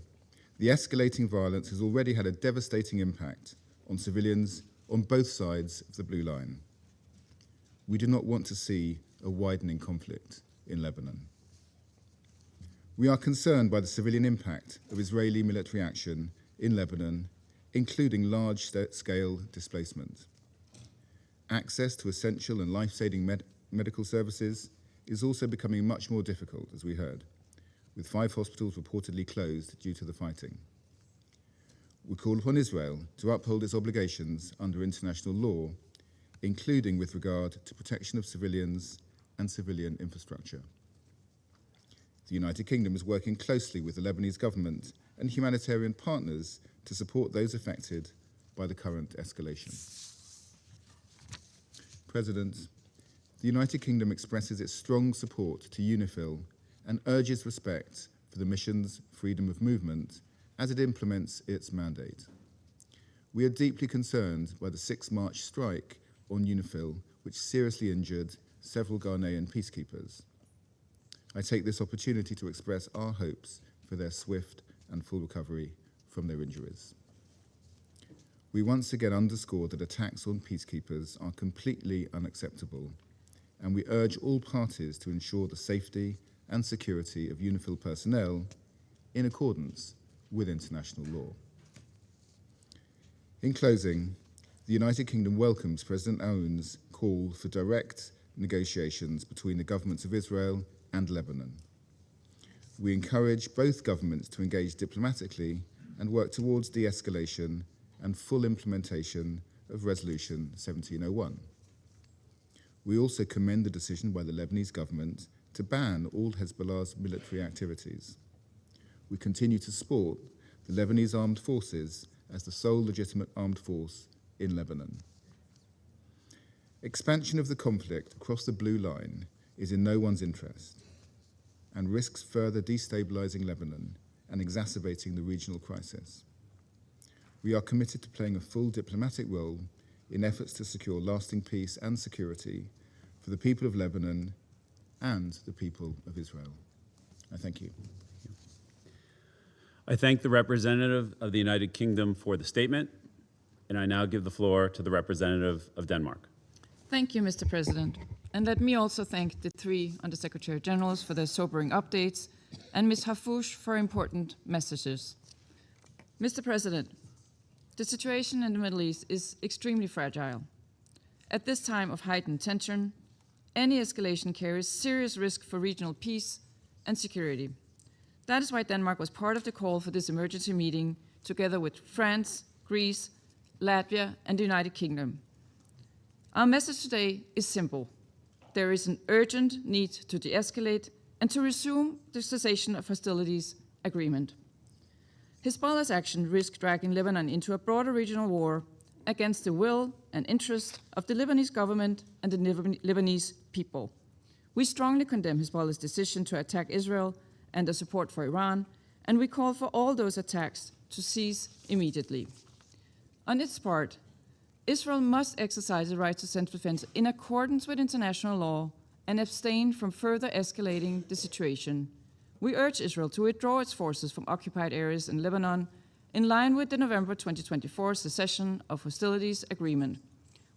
the escalating violence has already had a devastating impact on civilians on both sides of the Blue Line. We do not want to see a widening conflict in Lebanon. We are concerned by the civilian impact of Israeli military action in Lebanon, including large-scale displacement. Access to essential and life-saving medical services is also becoming much more difficult, as we heard, with 5 hospitals reportedly closed due to the fighting. We call upon Israel to uphold its obligations under international law, including with regard to protection of civilians and civilian infrastructure. The United Kingdom is working closely with the Lebanese government and humanitarian partners to support those affected by the current escalation. President, the United Kingdom expresses its strong support to UNIFIL and urges respect for the mission's freedom of movement as it implements its mandate. We are deeply concerned by the 6 March strike on UNIFIL, which seriously injured several Ghanaian peacekeepers. I take this opportunity to express our hopes for their swift and full recovery from their injuries. We once again underscore that attacks on peacekeepers are completely unacceptable, and we urge all parties to ensure the safety and security of UNIFIL personnel in accordance with international law. In closing, the United Kingdom welcomes President Aoun's call for direct negotiations between the governments of Israel and Lebanon. We encourage both governments to engage diplomatically and work towards de-escalation and full implementation of Resolution 1701. We also commend the decision by the Lebanese government to ban all Hezbollah's military activities. We continue to support the Lebanese armed forces as the sole legitimate armed force in Lebanon. Expansion of the conflict across the Blue Line is in no one's interest and risks further destabilizing Lebanon and exacerbating the regional crisis. We are committed to playing a full diplomatic role in efforts to secure lasting peace and security for the people of Lebanon and the people of Israel. I thank you. I thank the representative of the United Kingdom for the statement, and I now give the floor to the representative of Denmark. Thank you, Mr. President. And let me also thank the three Undersecretary Generals for their sobering updates and Ms. Hafouche for important messages. Mr. President, the situation in the Middle East is extremely fragile. At this time of heightened tension, any escalation carries serious risk for regional peace and security. That is why Denmark was part of the call for this emergency meeting, together with France, Greece, Latvia, and the United Kingdom. Our message today is simple. There is an urgent need to de-escalate and to resume the cessation of hostilities agreement. Hezbollah's action risks dragging Lebanon into a broader regional war against the will and interest of the Lebanese government and the Lebanese people. We strongly condemn Hezbollah's decision to attack Israel and their support for Iran, and we call for all those attacks to cease immediately. On its part, Israel must exercise the right to self-defense in accordance with international law and abstain from further escalating the situation. We urge Israel to withdraw its forces from occupied areas in Lebanon in line with the November 2024 cessation of hostilities agreement.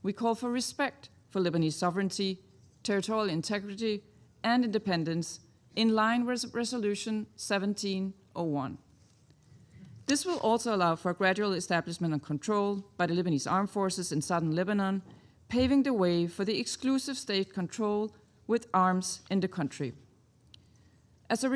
We call for respect for Lebanese sovereignty, territorial integrity, and independence in line with Resolution 1701. This will also allow for a gradual establishment and control by the Lebanese armed forces in southern Lebanon, paving the way for the exclusive state control with arms in the country. As a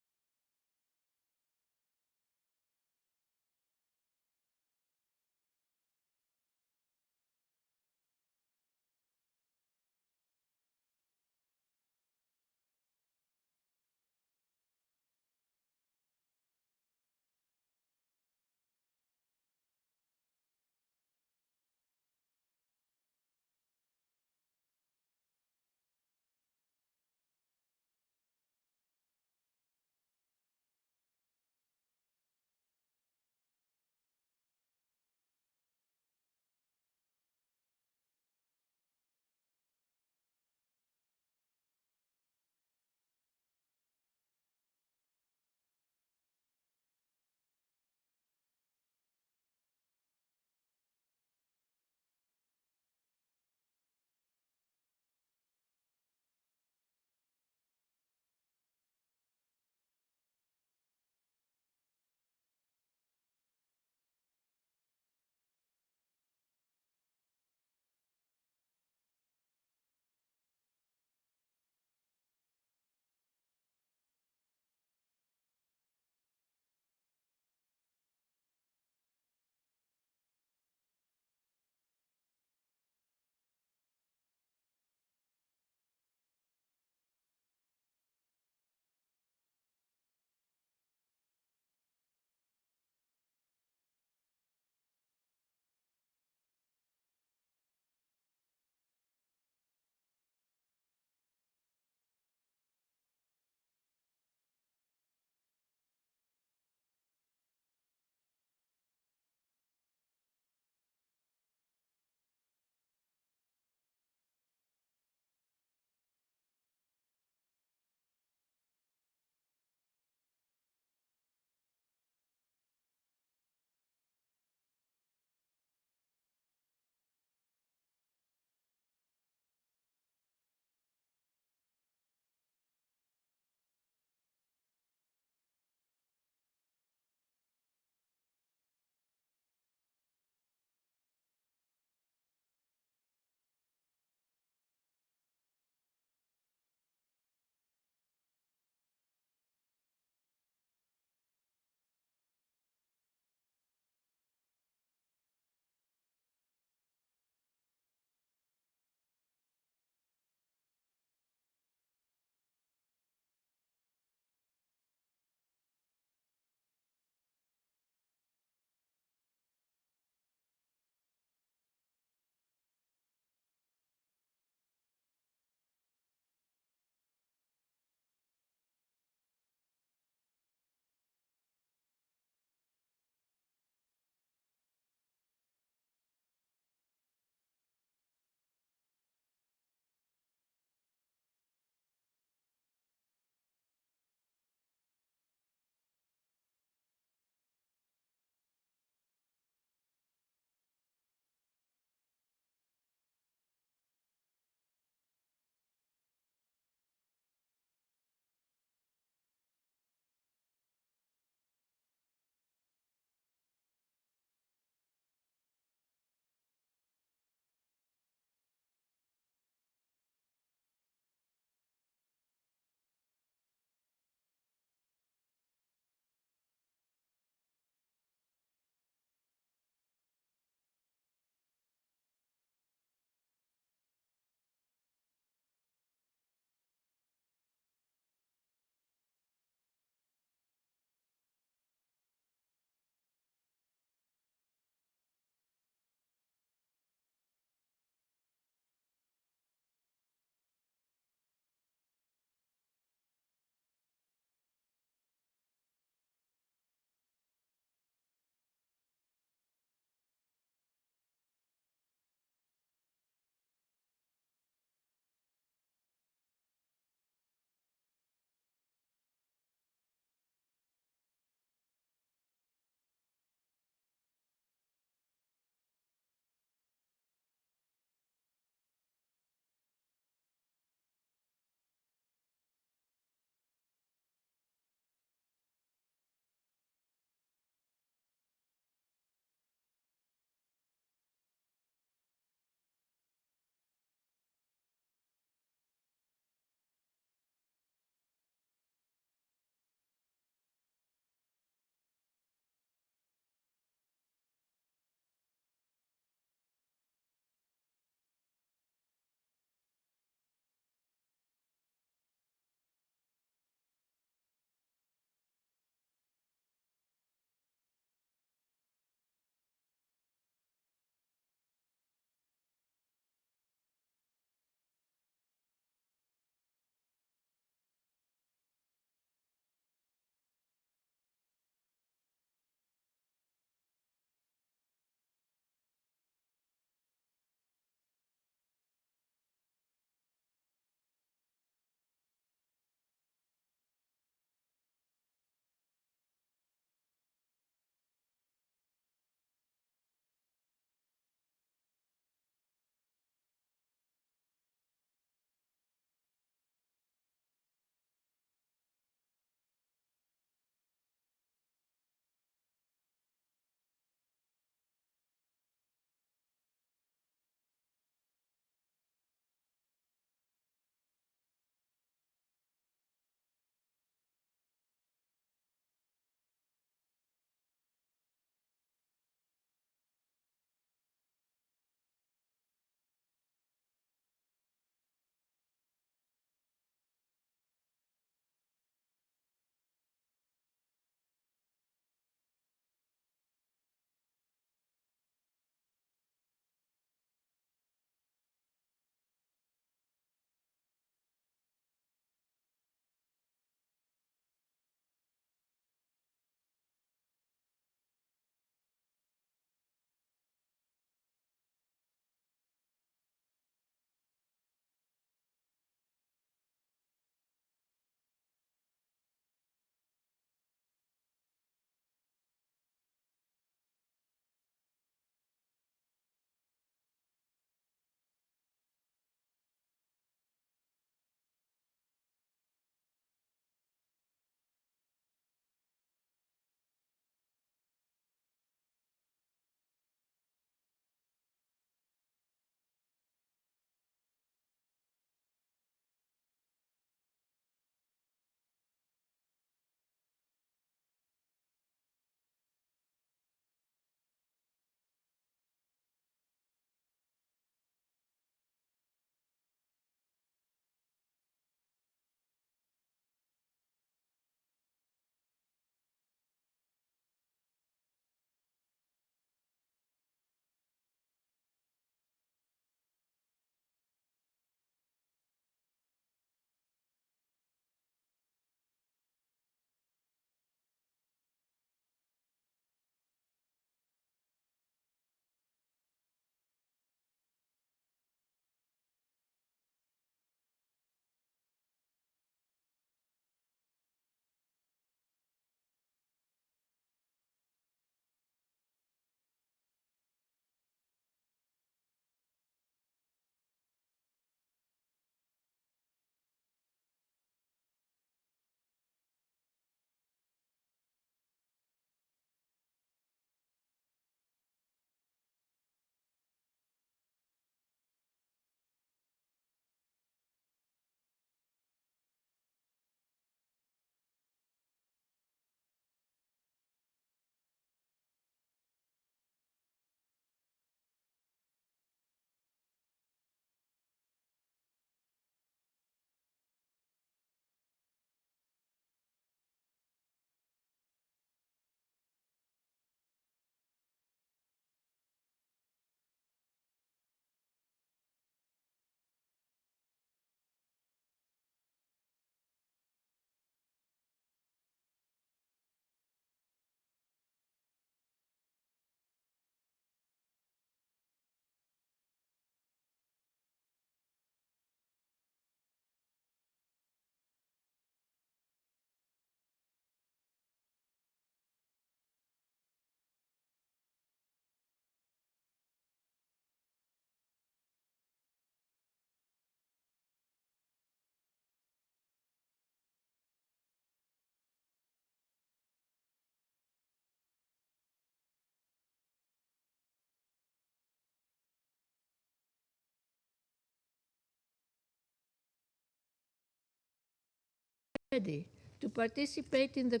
ready to participate in the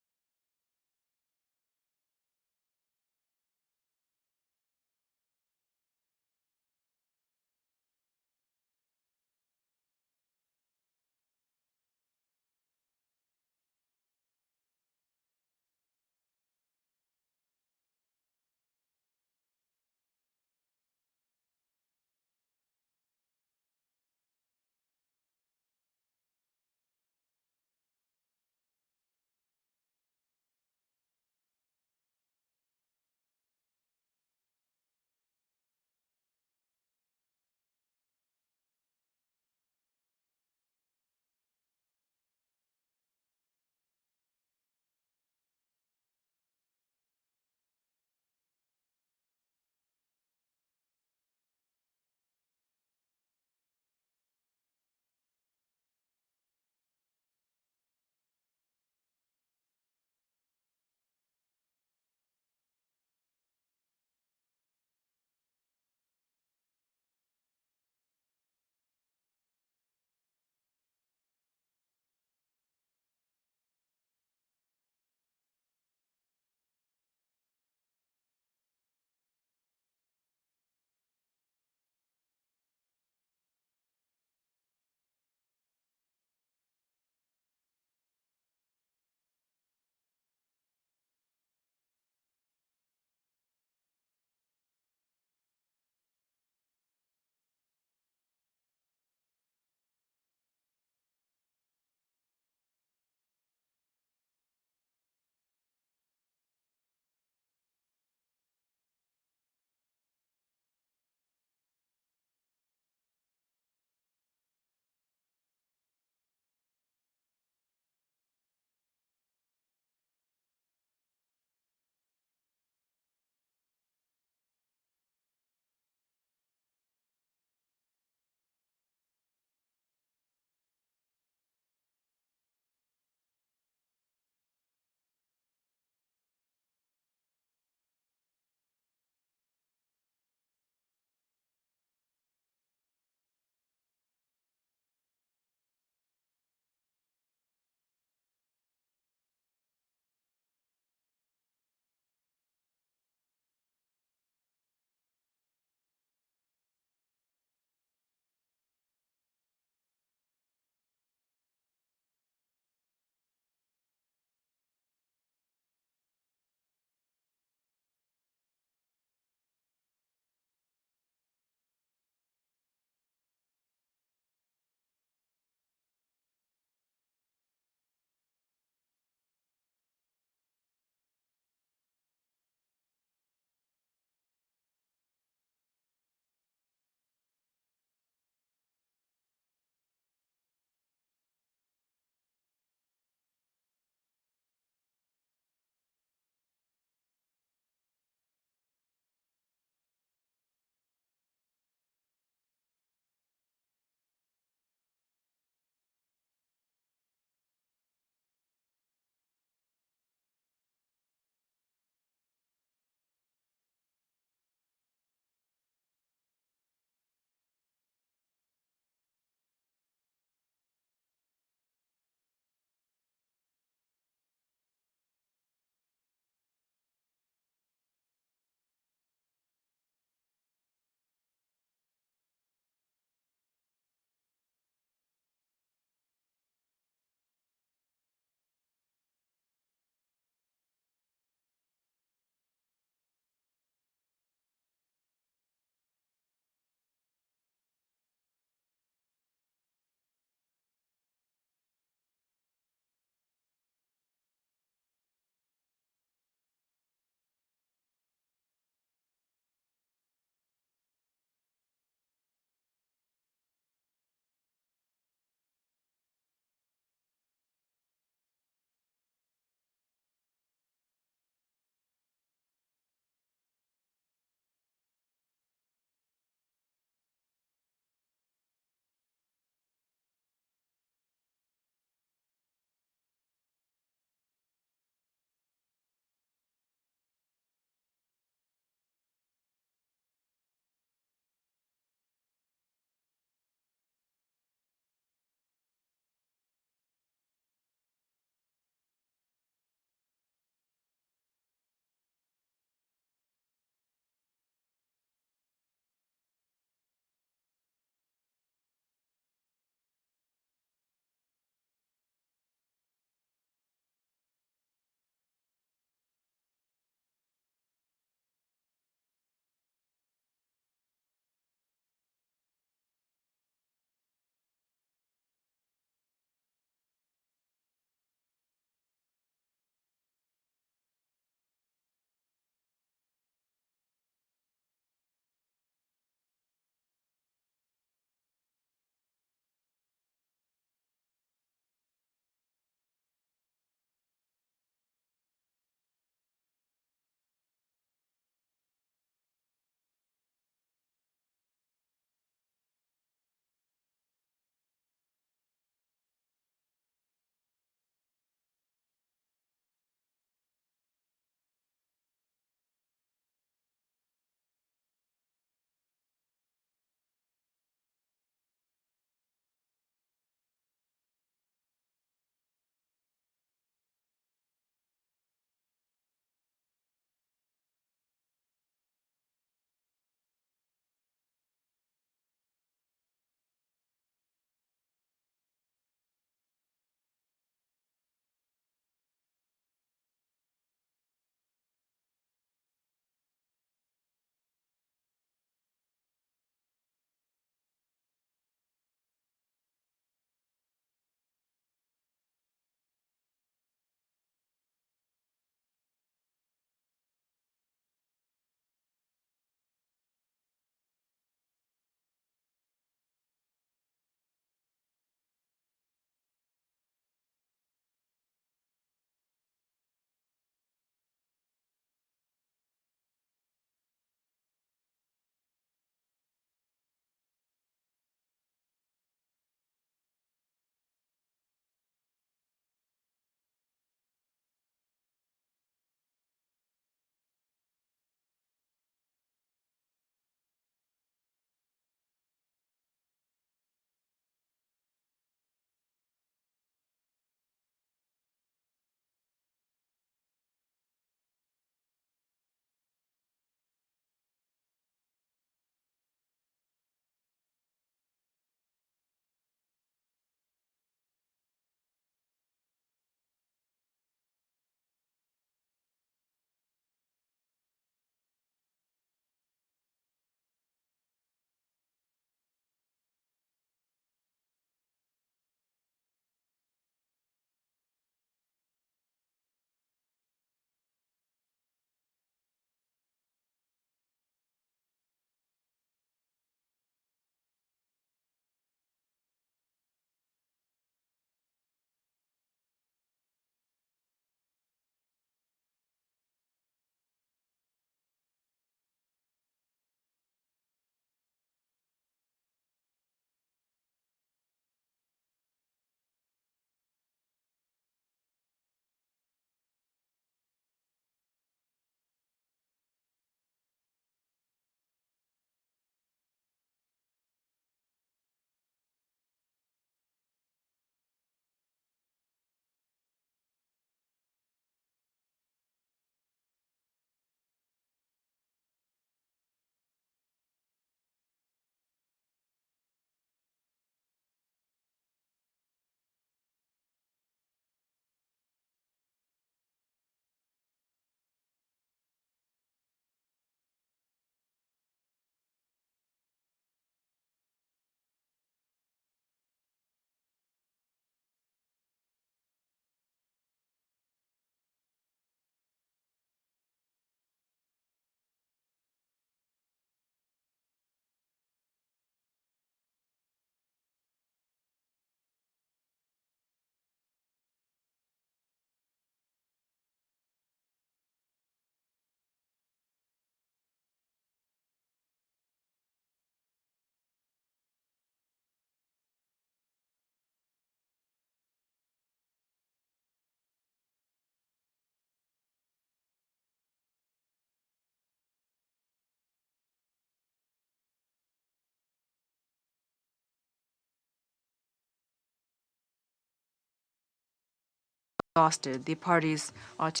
exhausted. The parties ought to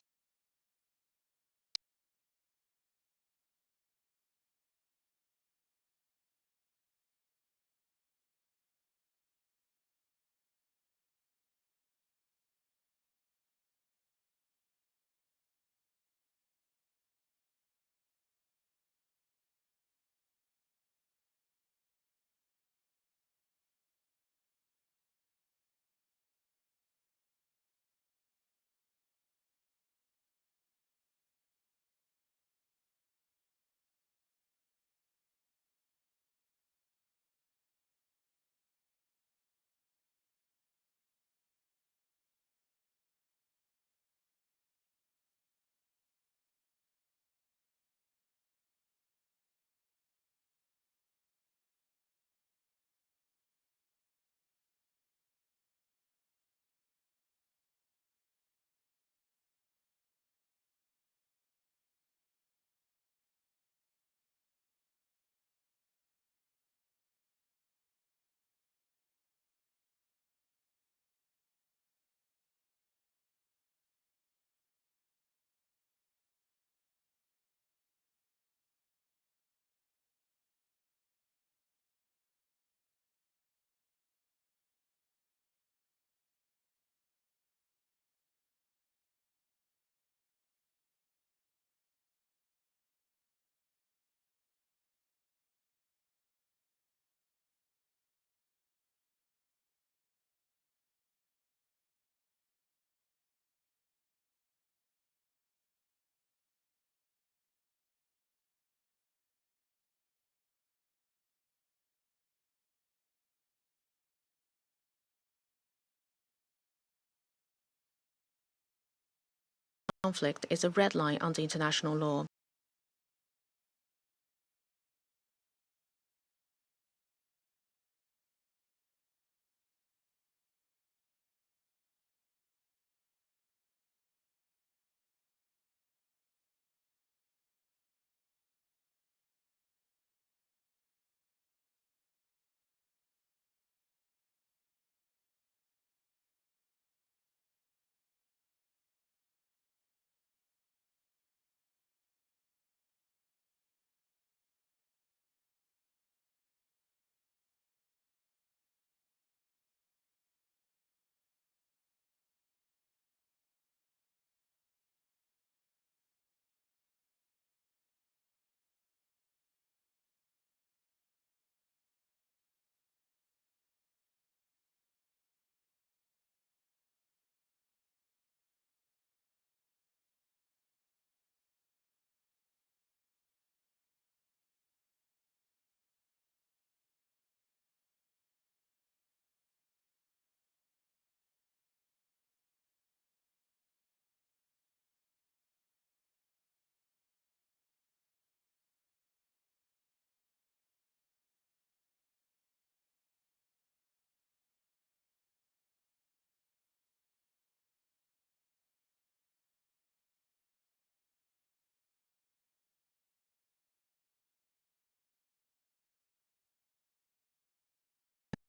conflict is a red line under international law.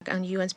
And UN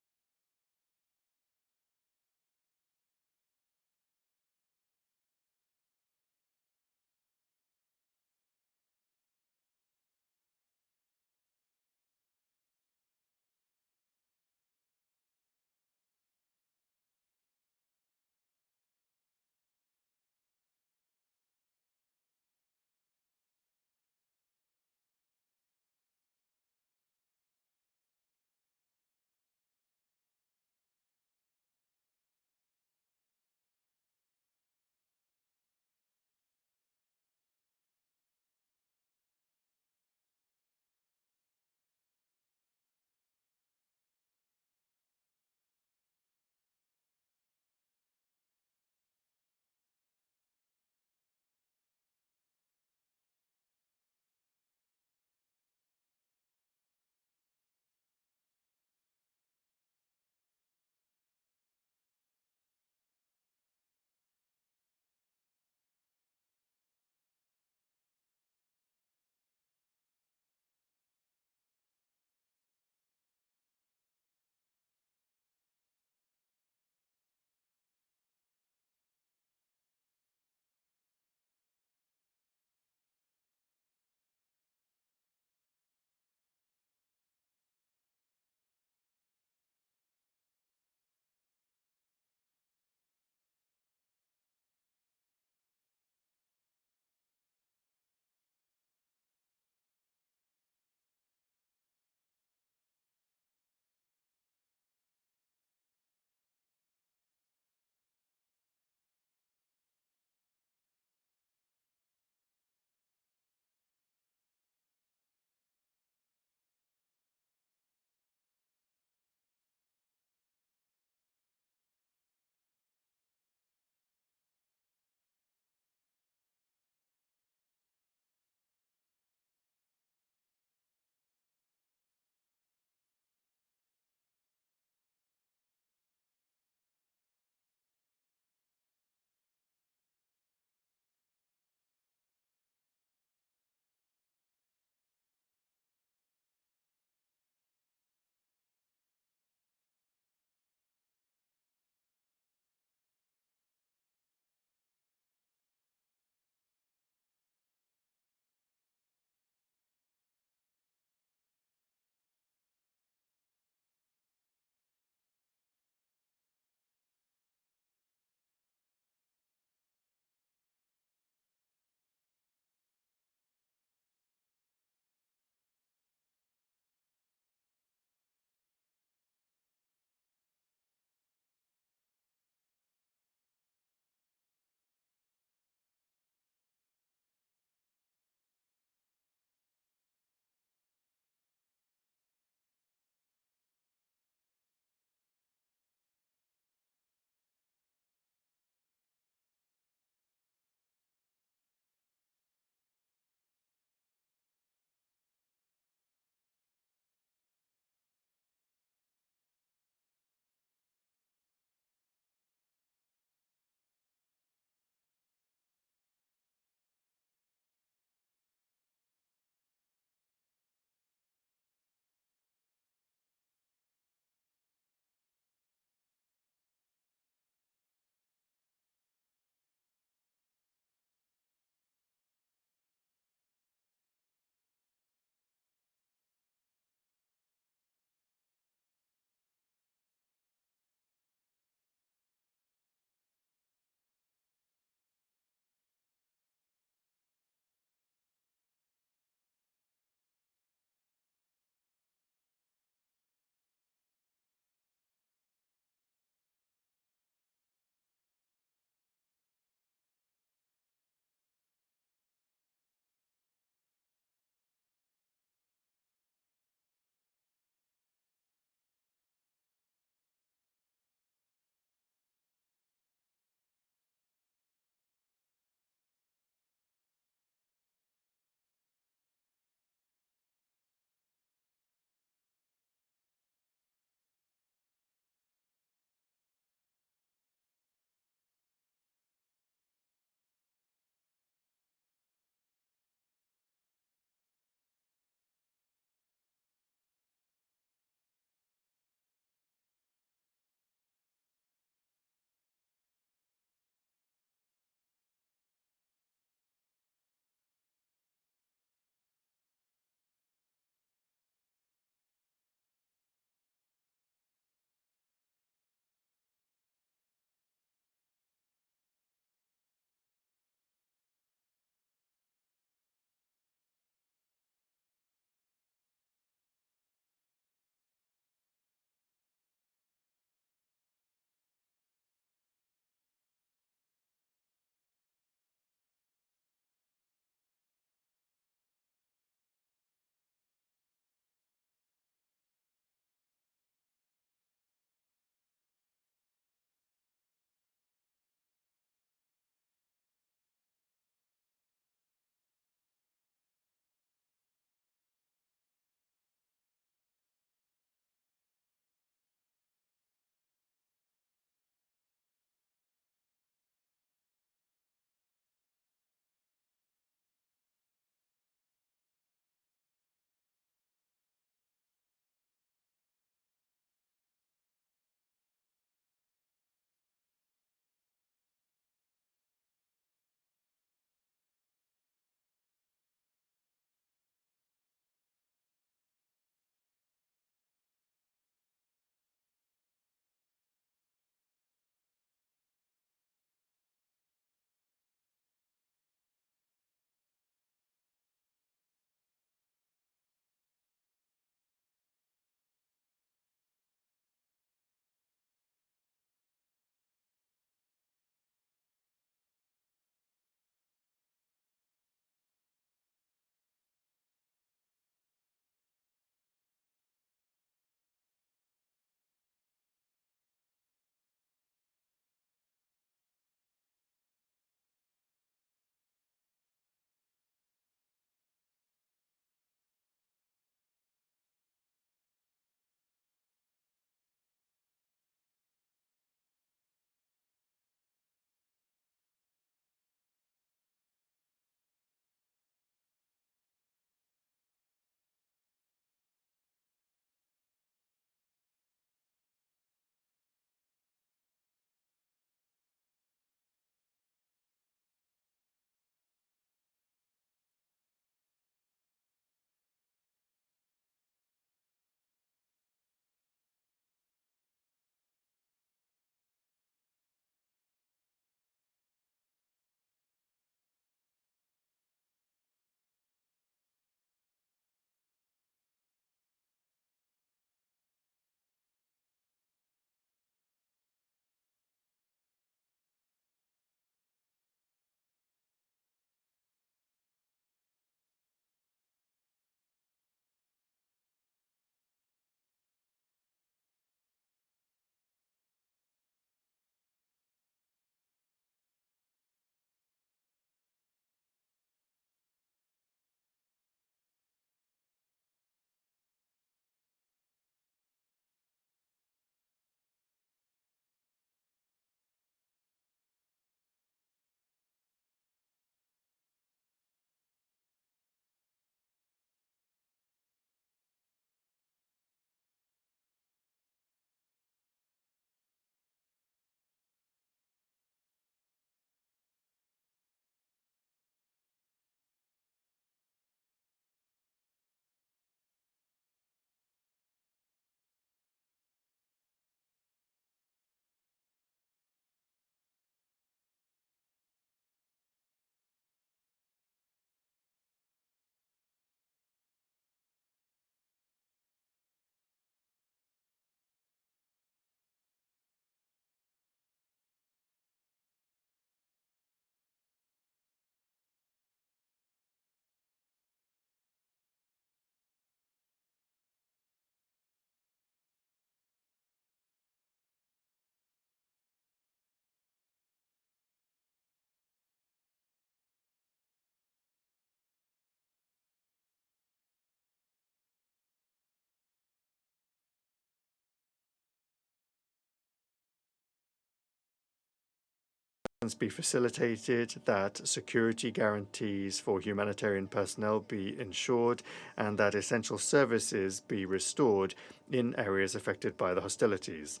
be facilitated, that security guarantees for humanitarian personnel be ensured, and that essential services be restored in areas affected by the hostilities.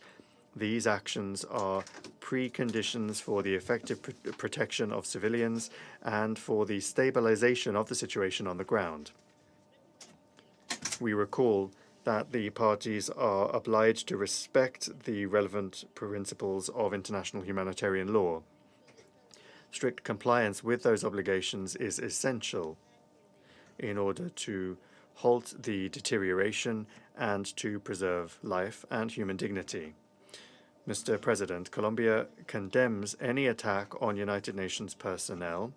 These actions are preconditions for the effective protection of civilians and for the stabilization of the situation on the ground. We recall that the parties are obliged to respect the relevant principles of international humanitarian law. Strict compliance with those obligations is essential in order to halt the deterioration and to preserve life and human dignity. Mr. President, Colombia condemns any attack on United Nations personnel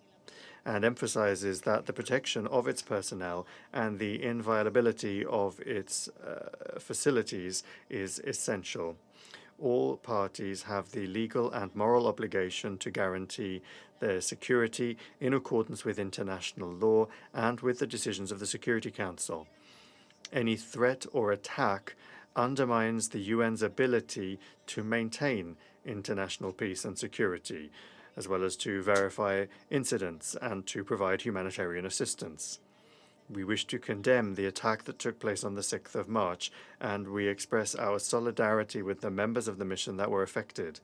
and emphasizes that the protection of its personnel and the inviolability of its facilities is essential. All parties have the legal and moral obligation to guarantee their security in accordance with international law and with the decisions of the Security Council. Any threat or attack undermines the UN's ability to maintain international peace and security, as well as to verify incidents and to provide humanitarian assistance. We wish to condemn the attack that took place on the 6th of March, and we express our solidarity with the members of the mission that were affected.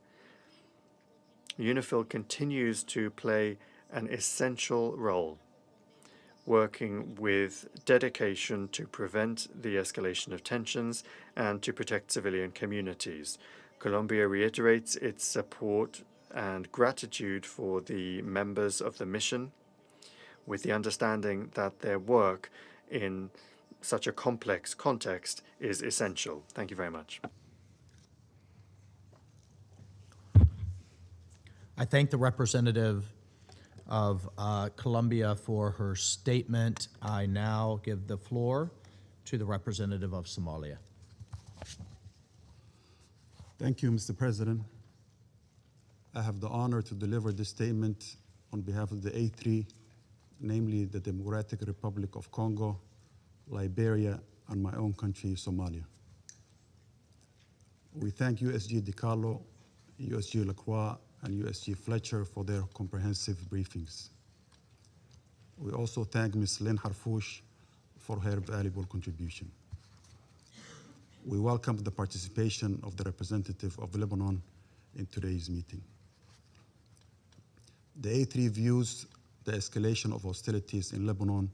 UNIFIL continues to play an essential role, working with dedication to prevent the escalation of tensions and to protect civilian communities. Colombia reiterates its support and gratitude for the members of the mission, with the understanding that their work in such a complex context is essential. Thank you very much. I thank the representative of Colombia for her statement. I now give the floor to the representative of Somalia. Thank you, Mr. President. I have the honor to deliver this statement on behalf of the A3, namely the Democratic Republic of Congo, Liberia, and my own country, Somalia. We thank USG DiCarlo, USG Lacroix, and USG Fletcher for their comprehensive briefings. We also thank Ms. Lynn Harfouch for her valuable contribution. We welcome the participation of the representative of Lebanon in today's meeting. The A3 views the escalation of hostilities in Lebanon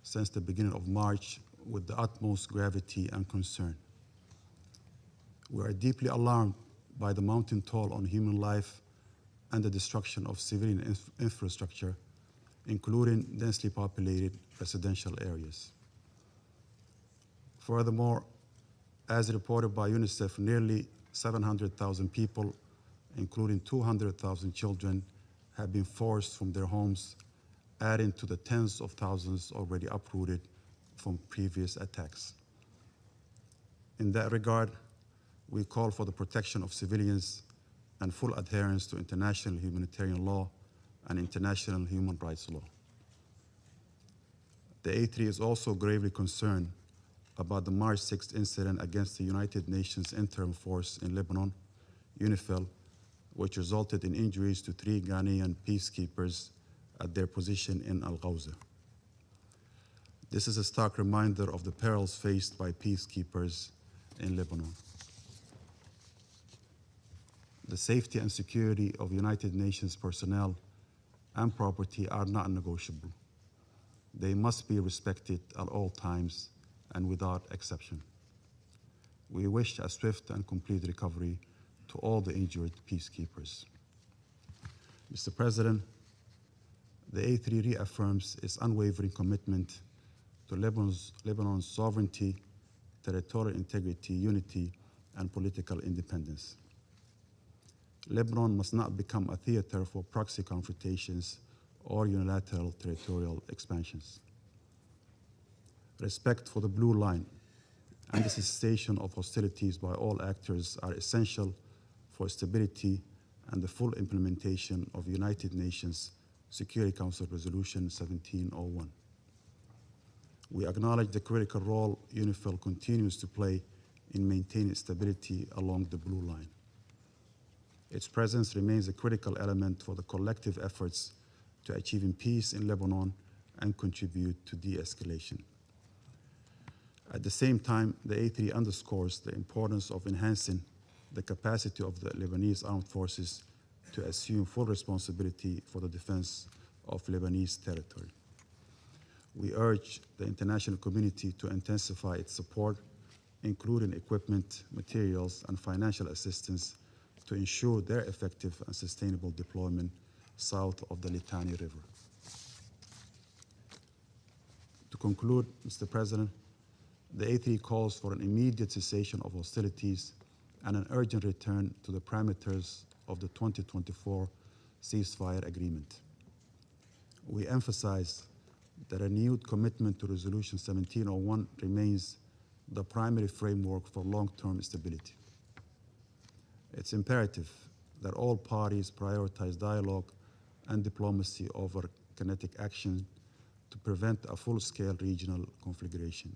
since the beginning of March with the utmost gravity and concern. We are deeply alarmed by the mounting toll on human life and the destruction of civilian infrastructure, including densely populated residential areas. Furthermore, as reported by UNICEF, nearly 700,000 people, including 200,000 children, have been forced from their homes, adding to the tens of thousands already uprooted from previous attacks. In that regard, we call for the protection of civilians and full adherence to international humanitarian law and international human rights law. The A3 is also gravely concerned about the March 6th incident against the United Nations Interim Force in Lebanon, UNIFIL, which resulted in injuries to 3 Ghanaian peacekeepers at their position in Al-Ghawza. This is a stark reminder of the perils faced by peacekeepers in Lebanon. The safety and security of United Nations personnel and property are not negotiable. They must be respected at all times and without exception. We wish a swift and complete recovery to all the injured peacekeepers. Mr. President, the A3 reaffirms its unwavering commitment to Lebanon's sovereignty, territorial integrity, unity, and political independence. Lebanon must not become a theater for proxy confrontations or unilateral territorial expansions. Respect for the blue line and the cessation of hostilities by all actors are essential for stability and the full implementation of United Nations Security Council Resolution 1701. We acknowledge the critical role UNIFIL continues to play in maintaining stability along the blue line. Its presence remains a critical element for the collective efforts to achieving peace in Lebanon and contribute to de-escalation. At the same time, the A3 underscores the importance of enhancing the capacity of the Lebanese armed forces to assume full responsibility for the defense of Lebanese territory. We urge the international community to intensify its support, including equipment, materials, and financial assistance to ensure their effective and sustainable deployment south of the Litani River. To conclude, Mr. President, the A3 calls for an immediate cessation of hostilities and an urgent return to the parameters of the 2024 ceasefire agreement. We emphasize that a renewed commitment to Resolution 1701 remains the primary framework for long-term stability. It's imperative that all parties prioritize dialogue and diplomacy over kinetic action to prevent a full-scale regional conflagration.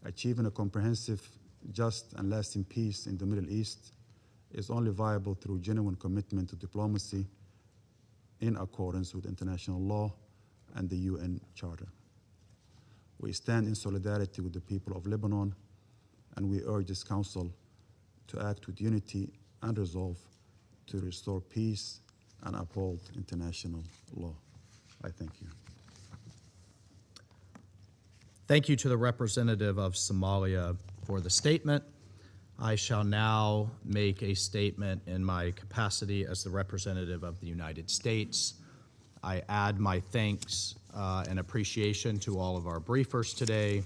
Achieving a comprehensive, just, and lasting peace in the Middle East is only viable through genuine commitment to diplomacy in accordance with international law and the UN Charter. We stand in solidarity with the people of Lebanon, and we urge this Council to act with unity and resolve to restore peace and uphold international law. I thank you. Thank you to the representative of Somalia for the statement. I shall now make a statement in my capacity as the representative of the United States. I add my thanks and appreciation to all of our briefers today.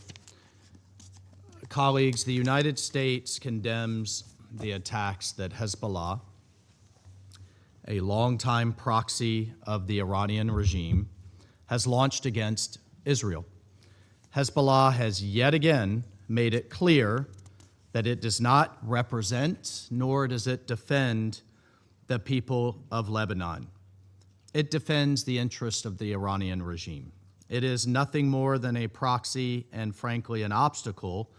Colleagues, the United States condemns the attacks that Hezbollah, a longtime proxy of the Iranian regime, has launched against Israel. Hezbollah has yet again made it clear that it does not represent nor does it defend the people of Lebanon. It defends the interest of the Iranian regime. It is nothing more than a proxy and, frankly, an obstacle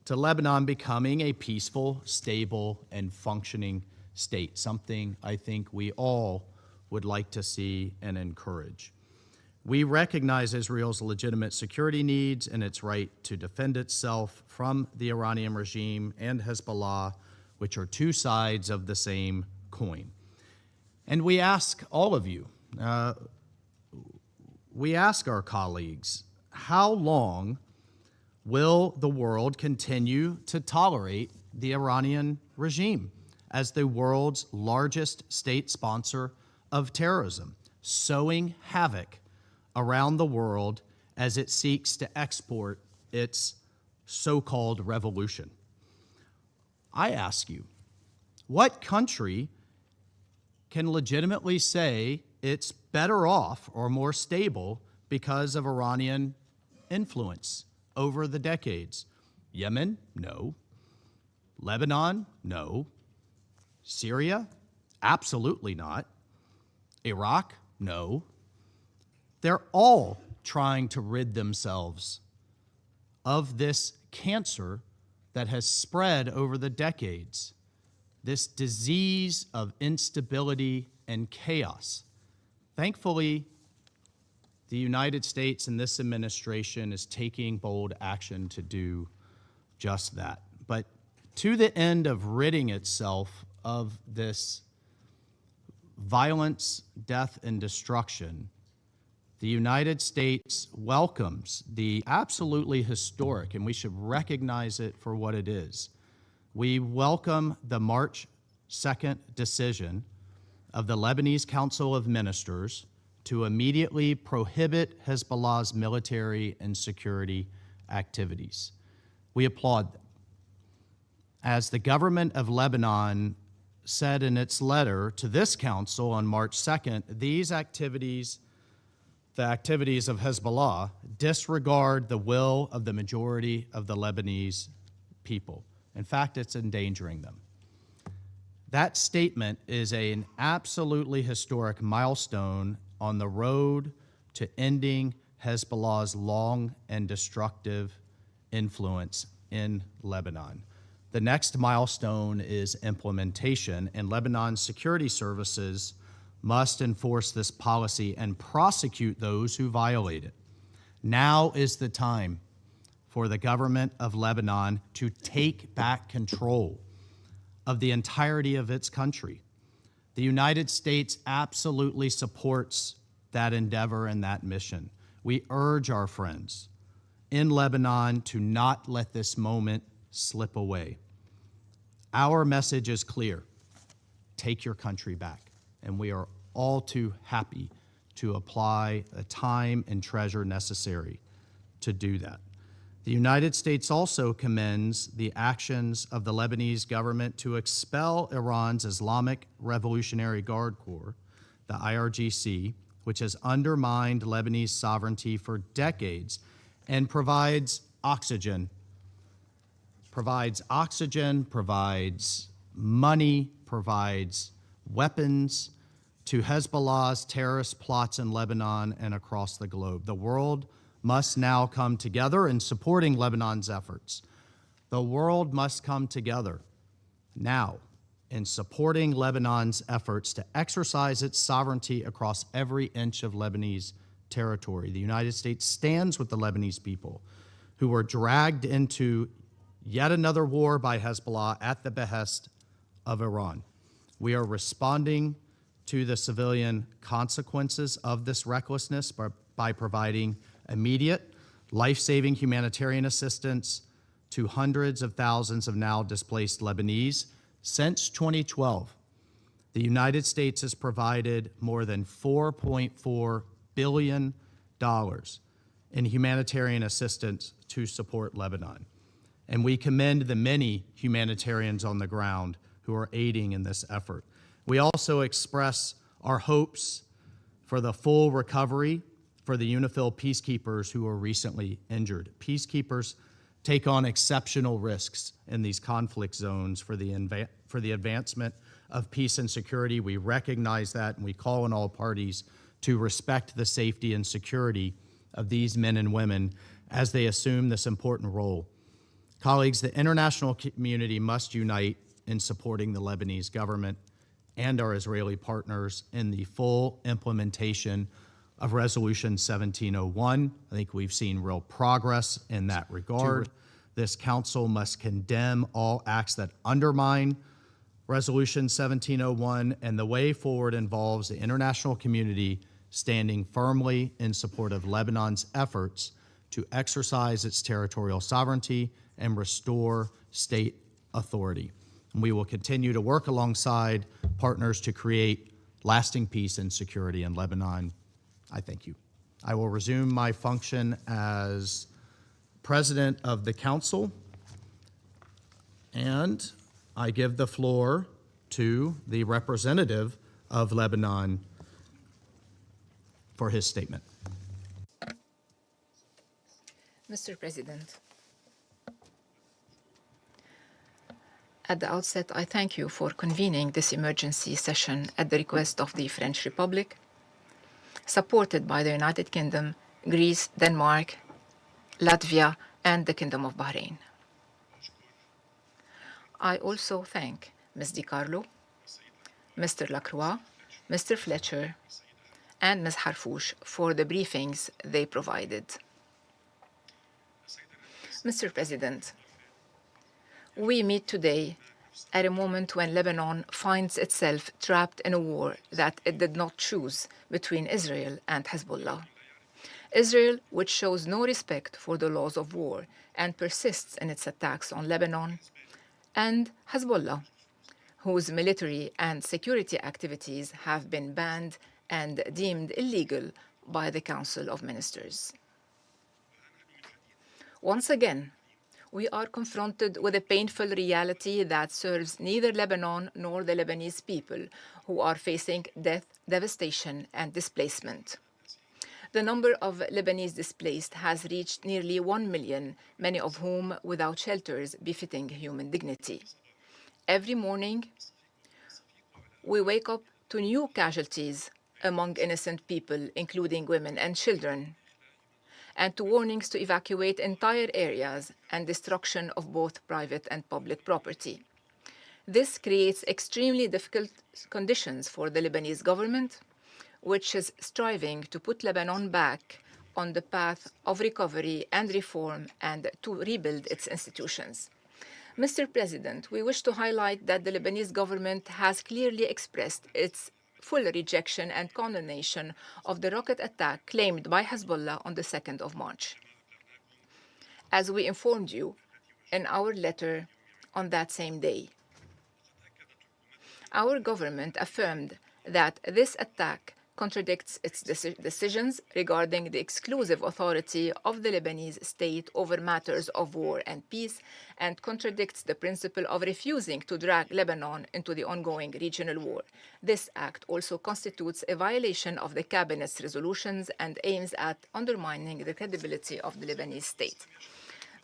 to Lebanon becoming a peaceful, stable, and functioning state, something I think we all would like to see and encourage. We recognize Israel's legitimate security needs and its right to defend itself from the Iranian regime and Hezbollah, which are two sides of the same coin. And we ask all of you, we ask our colleagues, how long will the world continue to tolerate the Iranian regime as the world's largest state sponsor of terrorism, sowing havoc around the world as it seeks to export its so-called revolution? I ask you, what country can legitimately say it's better off or more stable because of Iranian influence over the decades? Yemen? No. Lebanon? No. Syria? Absolutely not. Iraq? No. They're all trying to rid themselves of this cancer that has spread over the decades, this disease of instability and chaos. Thankfully, the United States and this administration is taking bold action to do just that. But to the end of ridding itself of this violence, death, and destruction, the United States welcomes the absolutely historic, and we should recognize it for what it is. We welcome the March 2nd decision of the Lebanese Council of Ministers to immediately prohibit Hezbollah's military and security activities. We applaud them. As the government of Lebanon said in its letter to this council on March 2nd, these activities, the activities of Hezbollah, disregard the will of the majority of the Lebanese people. In fact, it's endangering them. That statement is an absolutely historic milestone on the road to ending Hezbollah's long and destructive influence in Lebanon. The next milestone is implementation, and Lebanon's security services must enforce this policy and prosecute those who violate it. Now is the time for the government of Lebanon to take back control of the entirety of its country. The United States absolutely supports that endeavor and that mission. We urge our friends in Lebanon to not let this moment slip away. Our message is clear: take your country back, and we are all too happy to apply the time and treasure necessary to do that. The United States also commends the actions of the Lebanese government to expel Iran's Islamic Revolutionary Guard Corps, the IRGC, which has undermined Lebanese sovereignty for decades and provides oxygen, provides money, provides weapons to Hezbollah's terrorist plots in Lebanon and across the globe. The world must now come together in supporting Lebanon's efforts. The world must come together now in supporting Lebanon's efforts to exercise its sovereignty across every inch of Lebanese territory. The United States stands with the Lebanese people who were dragged into yet another war by Hezbollah at the behest of Iran. We are responding to the civilian consequences of this recklessness by providing immediate, life-saving humanitarian assistance to hundreds of thousands of now displaced Lebanese. Since 2012, the United States has provided more than $4.4 billion in humanitarian assistance to support Lebanon. And we commend the many humanitarians on the ground who are aiding in this effort. We also express our hopes for the full recovery for the UNIFIL peacekeepers who were recently injured. Peacekeepers take on exceptional risks in these conflict zones for the advancement of peace and security. We recognize that, and we call on all parties to respect the safety and security of these men and women as they assume this important role. Colleagues, the international community must unite in supporting the Lebanese government and our Israeli partners in the full implementation of Resolution 1701. I think we've seen real progress in that regard. This council must condemn all acts that undermine Resolution 1701, and the way forward involves the international community standing firmly in support of Lebanon's efforts to exercise its territorial sovereignty and restore state authority. And we will continue to work alongside partners to create lasting peace and security in Lebanon. I thank you. I will resume my function as president of the council, and I give the floor to the representative of Lebanon for his statement. Mr. President, at the outset, I thank you for convening this emergency session at the request of the French Republic, supported by the United Kingdom, Greece, Denmark, Latvia, and the Kingdom of Bahrain. I also thank Ms. Di Carlo, Mr. Lacroix, Mr. Fletcher, and Ms. Harfouch for the briefings they provided. Mr. President, we meet today at a moment when Lebanon finds itself trapped in a war that it did not choose between Israel and Hezbollah. Israel, which shows no respect for the laws of war and persists in its attacks on Lebanon, and Hezbollah, whose military and security activities have been banned and deemed illegal by the Council of Ministers. Once again, we are confronted with a painful reality that serves neither Lebanon nor the Lebanese people, who are facing death, devastation, and displacement. The number of Lebanese displaced has reached nearly 1 million, many of whom without shelters befitting human dignity. Every morning, we wake up to new casualties among innocent people, including women and children. and to warnings to evacuate entire areas and destruction of both private and public property. This creates extremely difficult conditions for the Lebanese government, which is striving to put Lebanon back on the path of recovery and reform and to rebuild its institutions. Mr. President, we wish to highlight that the Lebanese government has clearly expressed its full rejection and condemnation of the rocket attack claimed by Hezbollah on the 2nd of March. As we informed you in our letter on that same day, our government affirmed that this attack contradicts its decisions regarding the exclusive authority of the Lebanese state over matters of war and peace, and contradicts the principle of refusing to drag Lebanon into the ongoing regional war. This act also constitutes a violation of the cabinet's resolutions and aims at undermining the credibility of the Lebanese state.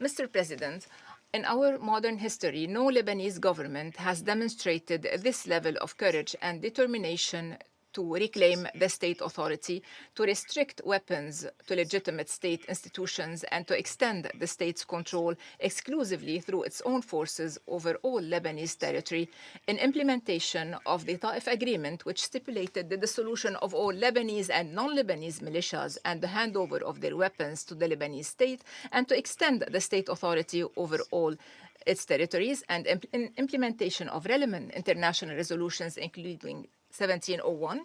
Mr. President, in our modern history, no Lebanese government has demonstrated this level of courage and determination to reclaim the state authority, to restrict weapons to legitimate state institutions, and to extend the state's control exclusively through its own forces over all Lebanese territory in implementation of the Ta'if Agreement, which stipulated the dissolution of all Lebanese and non-Lebanese militias and the handover of their weapons to the Lebanese state, and to extend the state authority over all its territories, and in implementation of relevant international resolutions, including 1701,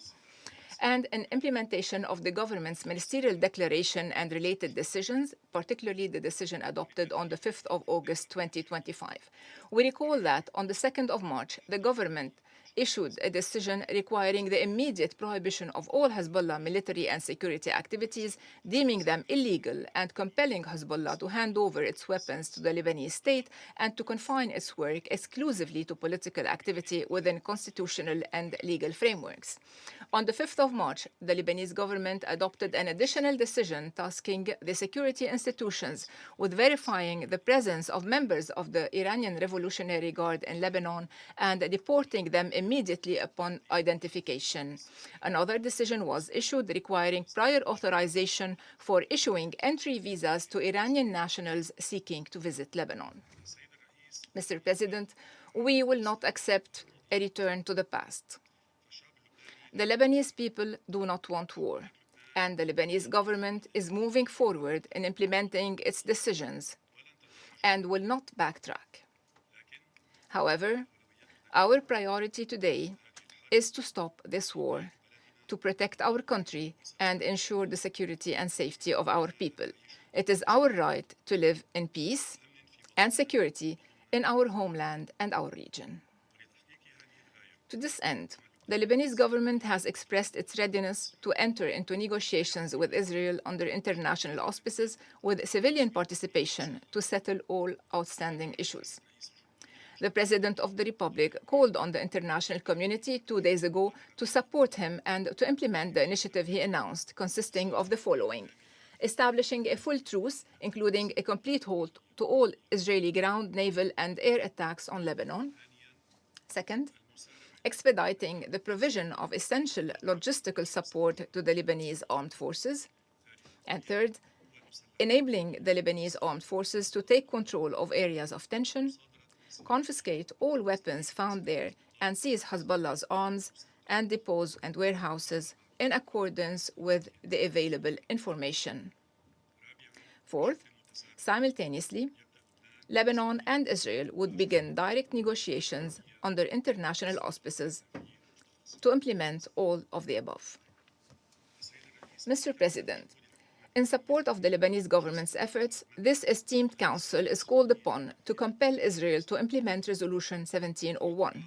and an implementation of the government's ministerial declaration and related decisions, particularly the decision adopted on the 5th of August 2025. We recall that on the 2nd of March, the government issued a decision requiring the immediate prohibition of all Hezbollah military and security activities, deeming them illegal and compelling Hezbollah to hand over its weapons to the Lebanese state and to confine its work exclusively to political activity within constitutional and legal frameworks. On the 5th of March, the Lebanese government adopted an additional decision tasking the security institutions with verifying the presence of members of the Iranian Revolutionary Guard in Lebanon and deporting them immediately upon identification. Another decision was issued requiring prior authorization for issuing entry visas to Iranian nationals seeking to visit Lebanon. Mr. President, we will not accept a return to the past. The Lebanese people do not want war, and the Lebanese government is moving forward in implementing its decisions and will not backtrack. However, our priority today is to stop this war, to protect our country and ensure the security and safety of our people. It is our right to live in peace and security in our homeland and our region. To this end, the Lebanese government has expressed its readiness to enter into negotiations with Israel under international auspices with civilian participation to settle all outstanding issues. The President of the Republic called on the international community 2 days ago to support him and to implement the initiative he announced, consisting of the following: establishing a full truce, including a complete halt to all Israeli ground, naval, and air attacks on Lebanon. Second, expediting the provision of essential logistical support to the Lebanese armed forces. And third, enabling the Lebanese armed forces to take control of areas of tension, confiscate all weapons found there, and seize Hezbollah's arms and depots and warehouses in accordance with the available information. Fourth, simultaneously, Lebanon and Israel would begin direct negotiations under international auspices to implement all of the above. Mr. President, in support of the Lebanese government's efforts, this esteemed council is called upon to compel Israel to implement Resolution 1701,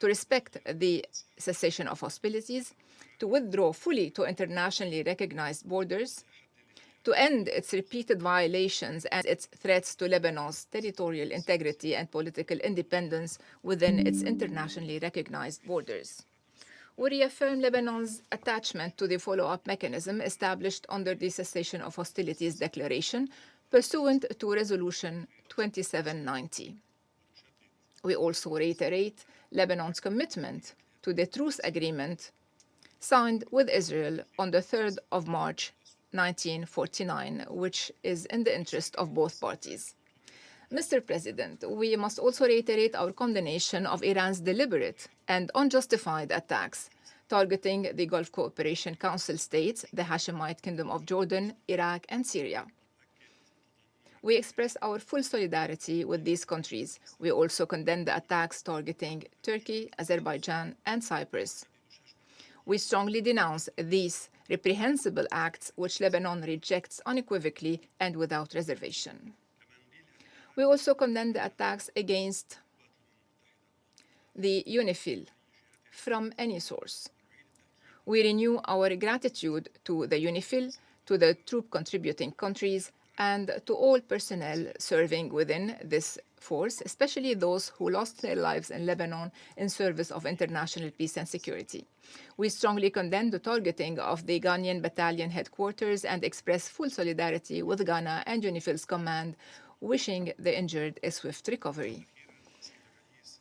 to respect the cessation of hostilities, to withdraw fully to internationally recognized borders, to end its repeated violations and its threats to Lebanon's territorial integrity and political independence within its internationally recognized borders. We reaffirm Lebanon's attachment to the follow-up mechanism established under the Cessation of Hostilities Declaration pursuant to Resolution 2790. We also reiterate Lebanon's commitment to the truce agreement signed with Israel on the 3rd of March 1949, which is in the interest of both parties. Mr. President, we must also reiterate our condemnation of Iran's deliberate and unjustified attacks targeting the Gulf Cooperation Council states, the Hashemite Kingdom of Jordan, Iraq, and Syria. We express our full solidarity with these countries. We also condemn the attacks targeting Turkey, Azerbaijan, and Cyprus. We strongly denounce these reprehensible acts, which Lebanon rejects unequivocally and without reservation. We also condemn the attacks against the UNIFIL from any source. We renew our gratitude to the UNIFIL, to the troop-contributing countries, and to all personnel serving within this force, especially those who lost their lives in Lebanon in service of international peace and security. We strongly condemn the targeting of the Ghanaian battalion headquarters and express full solidarity with Ghana and UNIFIL's command, wishing the injured a swift recovery.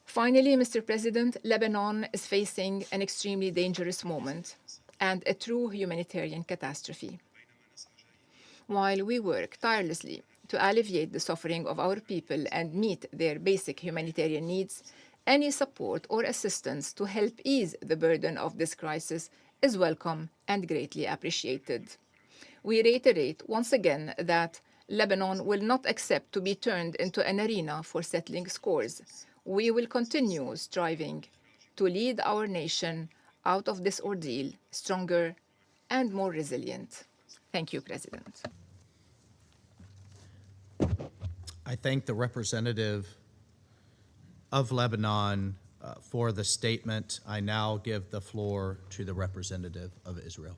Finally, Mr. President, Lebanon is facing an extremely dangerous moment and a true humanitarian catastrophe. While we work tirelessly to alleviate the suffering of our people and meet their basic humanitarian needs, any support or assistance to help ease the burden of this crisis is welcome and greatly appreciated. We reiterate once again that Lebanon will not accept to be turned into an arena for settling scores. We will continue striving to lead our nation out of this ordeal stronger and more resilient. Thank you, President. I thank the representative of Lebanon for the statement. I now give the floor to the representative of Israel.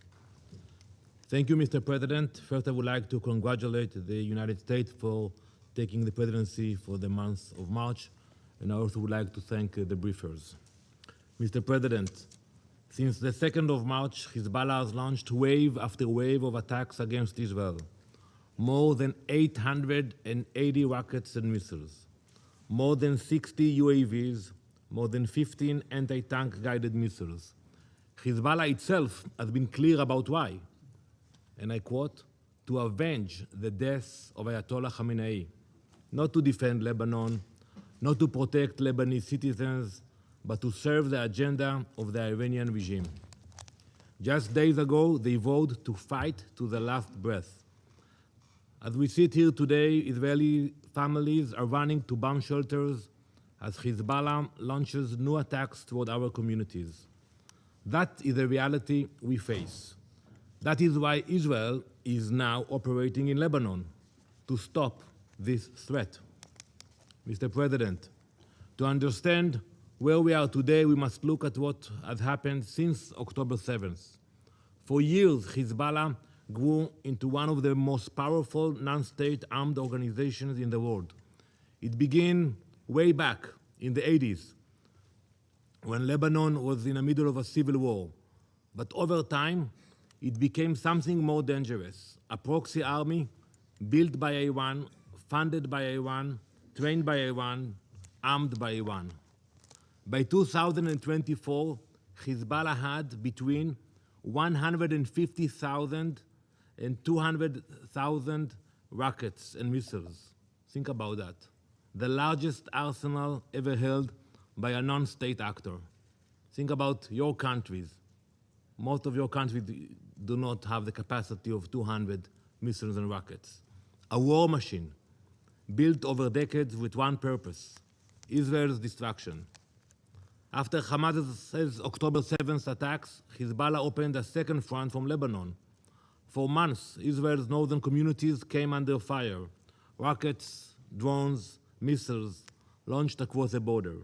Thank you, Mr. President. First, I would like to congratulate the United States for taking the presidency for the month of March, and I also would like to thank the briefers. Mr. President, since the 2nd of March, Hezbollah has launched wave after wave of attacks against Israel. More than 880 rockets and missiles, more than 60 UAVs, more than 15 anti-tank guided missiles. Hezbollah itself has been clear about why, and I quote, to avenge the death of Ayatollah Khamenei, not to defend Lebanon, not to protect Lebanese citizens, but to serve the agenda of the Iranian regime. Just days ago, they vowed to fight to the last breath. As we sit here today, Israeli families are running to bomb shelters as Hezbollah launches new attacks toward our communities. That is the reality we face. That is why Israel is now operating in Lebanon, to stop this threat. Mr. President, to understand where we are today, we must look at what has happened since October 7th. For years, Hezbollah grew into one of the most powerful non-state armed organizations in the world. It began way back in the 80s, when Lebanon was in the middle of a civil war. But over time, it became something more dangerous, a proxy army built by Iran, funded by Iran, trained by Iran, armed by Iran. By 2024, Hezbollah had between 150,000 and 200,000 rockets and missiles. Think about that. The largest arsenal ever held by a non-state actor. Think about your countries. Most of your countries do not have the capacity of 200 missiles and rockets. A war machine built over decades with one purpose: Israel's destruction. After Hamas's October 7th attacks, Hezbollah opened a second front from Lebanon. For months, Israel's northern communities came under fire. Rockets, drones, missiles launched across the border.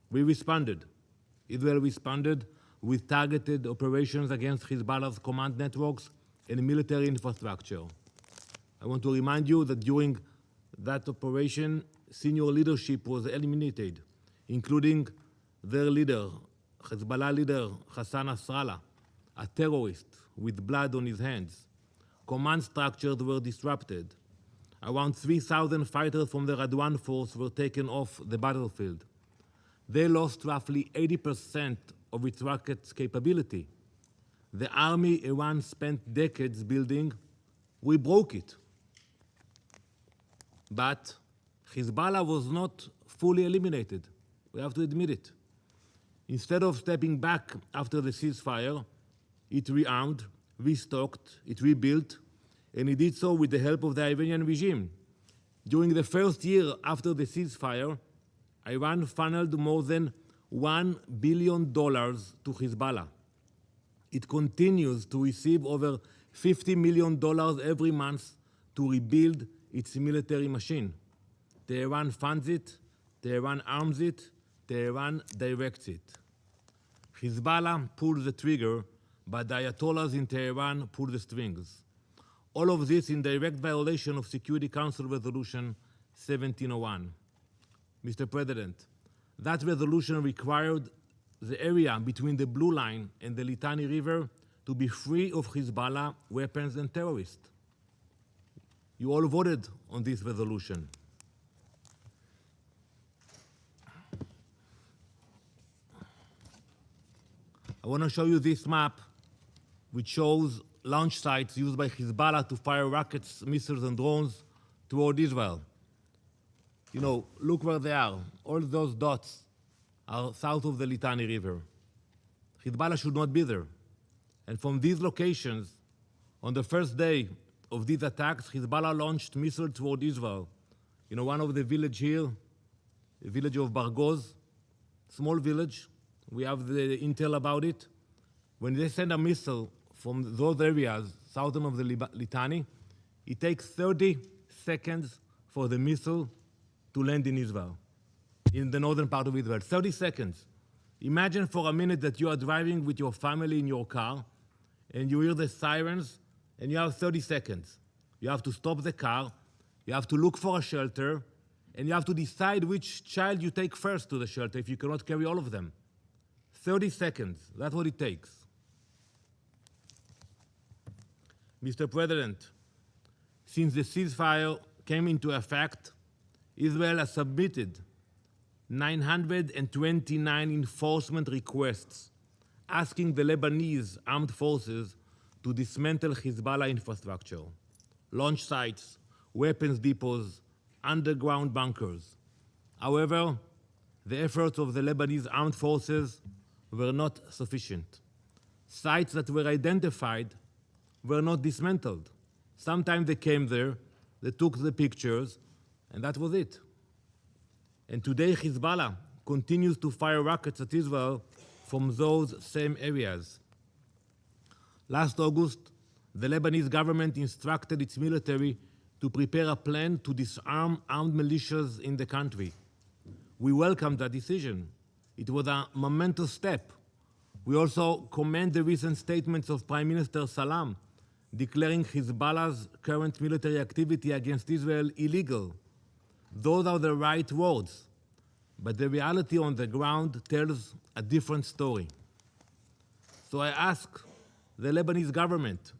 We responded. Israel responded with targeted operations against Hezbollah's command networks and military infrastructure. I want to remind you that during that operation, senior leadership was eliminated, including their leader, Hezbollah leader Hassan Nasrallah, a terrorist with blood on his hands. Command structures were disrupted. Around 3,000 fighters from the Radwan force were taken off the battlefield. They lost roughly 80% of its rockets capability. The army Iran spent decades building we broke it. But Hezbollah was not fully eliminated. We have to admit it. Instead of stepping back after the ceasefire, it rearmed, restocked, it rebuilt, and it did so with the help of the Iranian regime. During the first year after the ceasefire, Iran funneled more than $1 billion to Hezbollah. It continues to receive over $50 million every month to rebuild its military machine. Tehran funds it, Tehran arms it, Tehran directs it. Hezbollah pulls the trigger, but the Ayatollahs in Tehran pull the strings. All of this in direct violation of Security Council Resolution 1701. Mr. President, that resolution required the area between the Blue Line and the Litani River to be free of Hezbollah weapons and terrorists. You all voted on this resolution. I want to show you this map, which shows launch sites used by Hezbollah to fire rockets, missiles, and drones toward Israel. You know, look where they are. All those dots are south of the Litani River. Hezbollah should not be there. And from these locations, on the first day of these attacks, Hezbollah launched missiles toward Israel. You know, one of the villages here, the village of Bargoz, small village. We have the intel about it. When they send a missile from those areas, southern of the Litani, it takes 30 seconds for the missile to land in Israel, in the northern part of Israel. 30 seconds. Imagine for a minute that you are driving with your family in your car, and you hear the sirens, and you have 30 seconds. You have to stop the car, you have to look for a shelter, and you have to decide which child you take first to the shelter if you cannot carry all of them. 30 seconds, that's what it takes. Mr. President, since the ceasefire came into effect, Israel has submitted 929 enforcement requests asking the Lebanese armed forces to dismantle Hezbollah infrastructure, launch sites, weapons depots, underground bunkers. However, the efforts of the Lebanese armed forces were not sufficient. Sites that were identified were not dismantled. Sometimes they came there, they took the pictures, and that was it. And today Hezbollah continues to fire rockets at Israel from those same areas. Last August, the Lebanese government instructed its military to prepare a plan to disarm armed militias in the country. We welcomed that decision. It was a momentous step. We also commend the recent statements of Prime Minister Salam declaring Hezbollah's current military activity against Israel illegal. Those are the right words, but the reality on the ground tells a different story. So I ask the Lebanese government,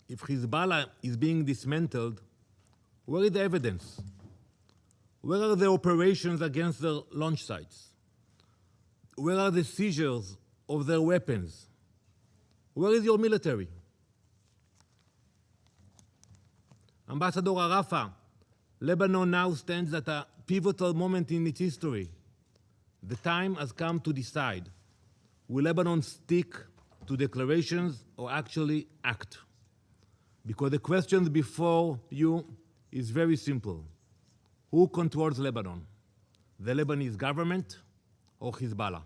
if Hezbollah is being dismantled, where is the evidence? Where are the operations against their launch sites? Where are the seizures of their weapons? Where is your military? Ambassador Arafa, Lebanon now stands at a pivotal moment in its history. The time has come to decide. Will Lebanon stick to declarations or actually act? Because the question before you is very simple. Who controls Lebanon? The Lebanese government or Hezbollah,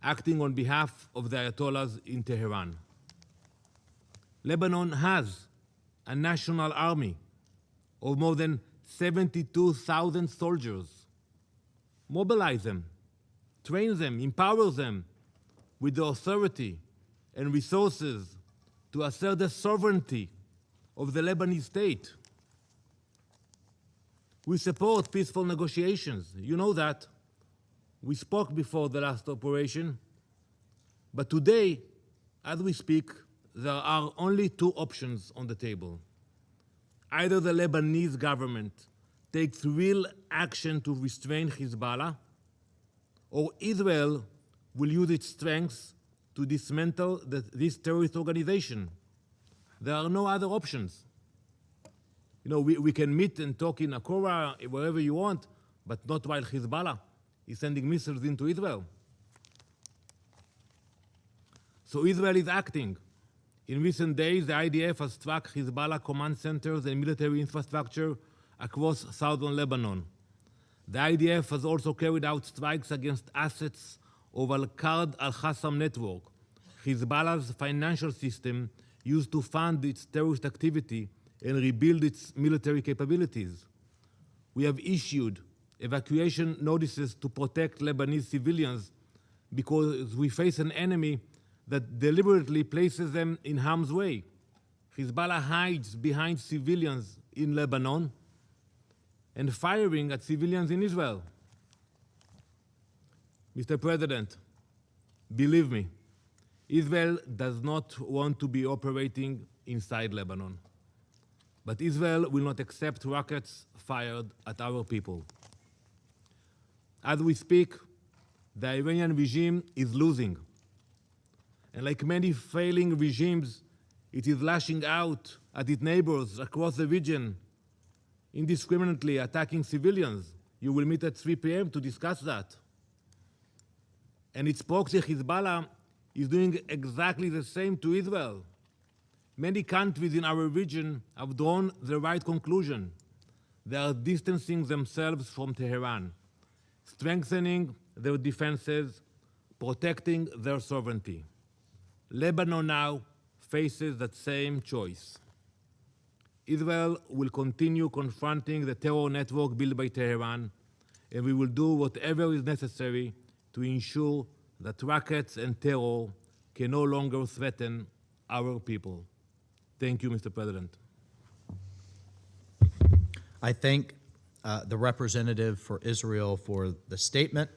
acting on behalf of the Ayatollahs in Tehran? Lebanon has a national army of more than 72,000 soldiers. Mobilize them, train them, empower them with the authority and resources to assert the sovereignty of the Lebanese state. We support peaceful negotiations. You know that. We spoke before the last operation. But today, as we speak, there are only two options on the table. Either the Lebanese government takes real action to restrain Hezbollah, or Israel will use its strengths to dismantle this terrorist organization. There are no other options. You know, we can meet and talk in Akora, wherever you want, but not while Hezbollah is sending missiles into Israel. So Israel is acting. In recent days, the IDF has struck Hezbollah command centers and military infrastructure across southern Lebanon. The IDF has also carried out strikes against assets of Al-Qard al-Qassam network, Hezbollah's financial system used to fund its terrorist activity and rebuild its military capabilities. We have issued evacuation notices to protect Lebanese civilians because we face an enemy that deliberately places them in harm's way. Hezbollah hides behind civilians in Lebanon and firing at civilians in Israel. Mr. President, believe me, Israel does not want to be operating inside Lebanon. But Israel will not accept rockets fired at our people. As we speak, the Iranian regime is losing. And like many failing regimes, it is lashing out at its neighbors across the region, indiscriminately attacking civilians. You will meet at 3 p.m. to discuss that. And its proxy Hezbollah is doing exactly the same to Israel. Many countries in our region have drawn the right conclusion. They are distancing themselves from Tehran, strengthening their defenses, protecting their sovereignty. Lebanon now faces that same choice. Israel will continue confronting the terror network built by Tehran, and we will do whatever is necessary to ensure that rockets and terror can no longer threaten our people. Thank you, Mr. President. I thank the representative for Israel for the statement.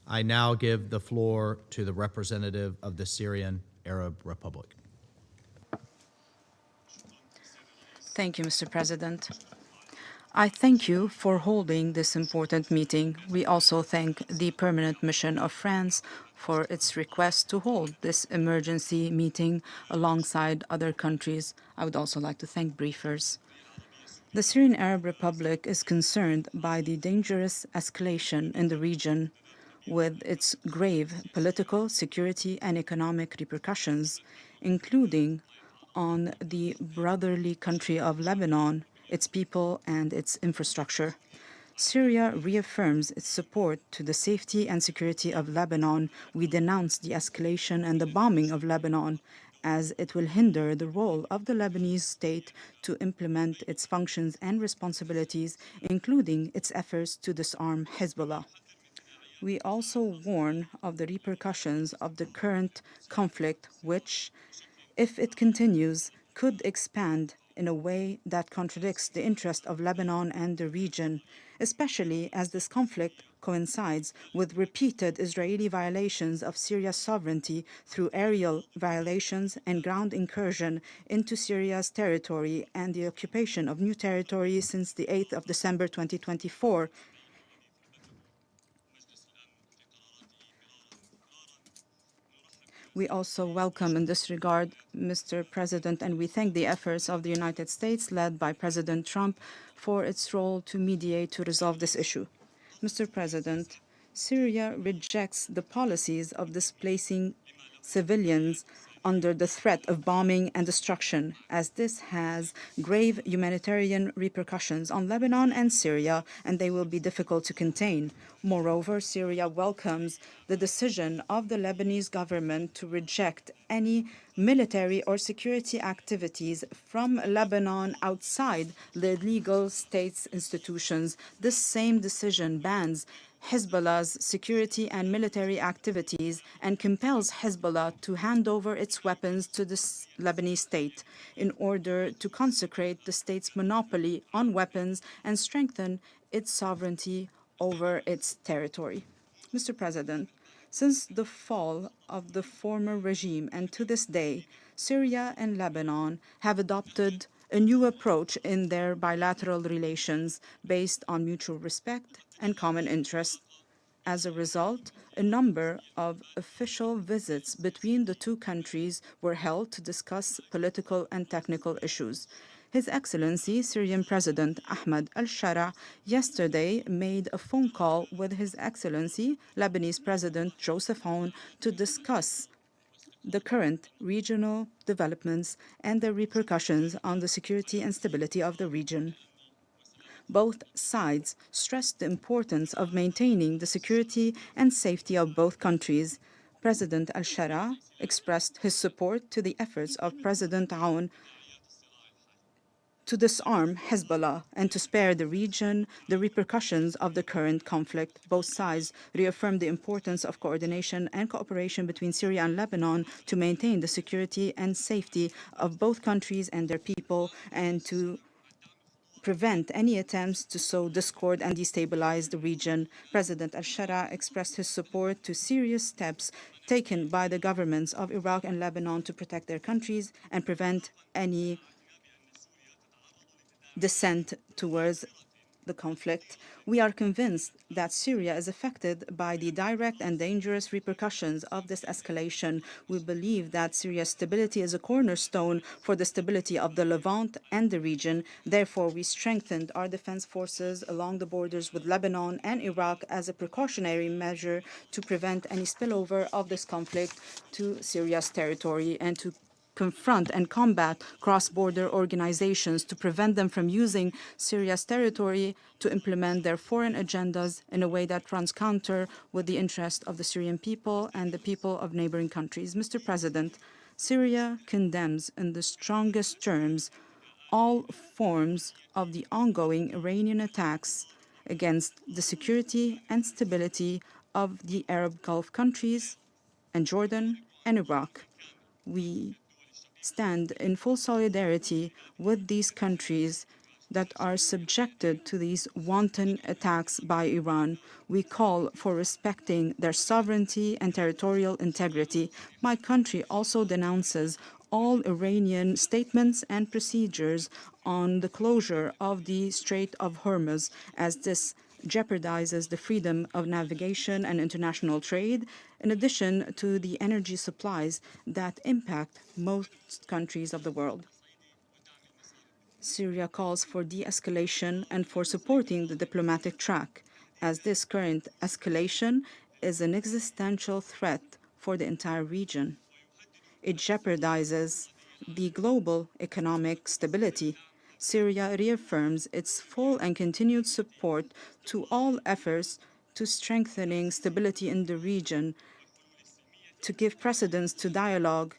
I now give the floor to the representative of the Syrian Arab Republic. Thank you, Mr. President. I thank you for holding this important meeting. We also thank the Permanent Mission of France for its request to hold this emergency meeting alongside other countries. I would also like to thank briefers. The Syrian Arab Republic is concerned by the dangerous escalation in the region with its grave political, security, and economic repercussions, including on the brotherly country of Lebanon, its people, and its infrastructure. Syria reaffirms its support to the safety and security of Lebanon. We denounce the escalation and the bombing of Lebanon, as it will hinder the role of the Lebanese state to implement its functions and responsibilities, including its efforts to disarm Hezbollah. We also warn of the repercussions of the current conflict, which, if it continues, could expand in a way that contradicts the interest of Lebanon and the region, especially as this conflict coincides with repeated Israeli violations of Syria's sovereignty through aerial violations and ground incursion into Syria's territory and the occupation of new territory since the 8th of December 2024. We also welcome in this regard, Mr. President, and we thank the efforts of the United States, led by President Trump, for its role to mediate to resolve this issue. Mr. President, Syria rejects the policies of displacing civilians under the threat of bombing and destruction, as this has grave humanitarian repercussions on Lebanon and Syria, and they will be difficult to contain. Moreover, Syria welcomes the decision of the Lebanese government to reject any military or security activities from Lebanon outside the legal state's institutions. This same decision bans Hezbollah's security and military activities and compels Hezbollah to hand over its weapons to the Lebanese state in order to consecrate the state's monopoly on weapons and strengthen its sovereignty over its territory. Mr. President, since the fall of the former regime and to this day, Syria and Lebanon have adopted a new approach in their bilateral relations based on mutual respect and common interest. As a result, a number of official visits between the two countries were held to discuss political and technical issues. His Excellency, Syrian President Ahmed al-Shara, yesterday made a phone call with His Excellency, Lebanese President Joseph Aoun, to discuss the current regional developments and their repercussions on the security and stability of the region. Both sides stressed the importance of maintaining the security and safety of both countries. President al-Shara expressed his support to the efforts of President Aoun to disarm Hezbollah and to spare the region the repercussions of the current conflict. Both sides reaffirmed the importance of coordination and cooperation between Syria and Lebanon to maintain the security and safety of both countries and their people, and to prevent any attempts to sow discord and destabilize the region. President al-Shara expressed his support to serious steps taken by the governments of Iraq and Lebanon to protect their countries and prevent any descent towards the conflict. We are convinced that Syria is affected by the direct and dangerous repercussions of this escalation. We believe that Syria's stability is a cornerstone for the stability of the Levant and the region. Therefore, we strengthened our defense forces along the borders with Lebanon and Iraq as a precautionary measure to prevent any spillover of this conflict to Syria's territory and to confront and combat cross-border organizations to prevent them from using Syria's territory to implement their foreign agendas in a way that runs counter with the interest of the Syrian people and the people of neighboring countries. Mr. President, Syria condemns in the strongest terms all forms of the ongoing Iranian attacks against the security and stability of the Arab Gulf countries and Jordan and Iraq. We stand in full solidarity with these countries that are subjected to these wanton attacks by Iran. We call for respecting their sovereignty and territorial integrity. My country also denounces all Iranian statements and procedures on the closure of the Strait of Hormuz, as this jeopardizes the freedom of navigation and international trade, in addition to the energy supplies that impact most countries of the world. Syria calls for de-escalation and for supporting the diplomatic track, as this current escalation is an existential threat for the entire region. It jeopardizes the global economic stability. Syria reaffirms its full and continued support to all efforts to strengthening stability in the region, to give precedence to dialogue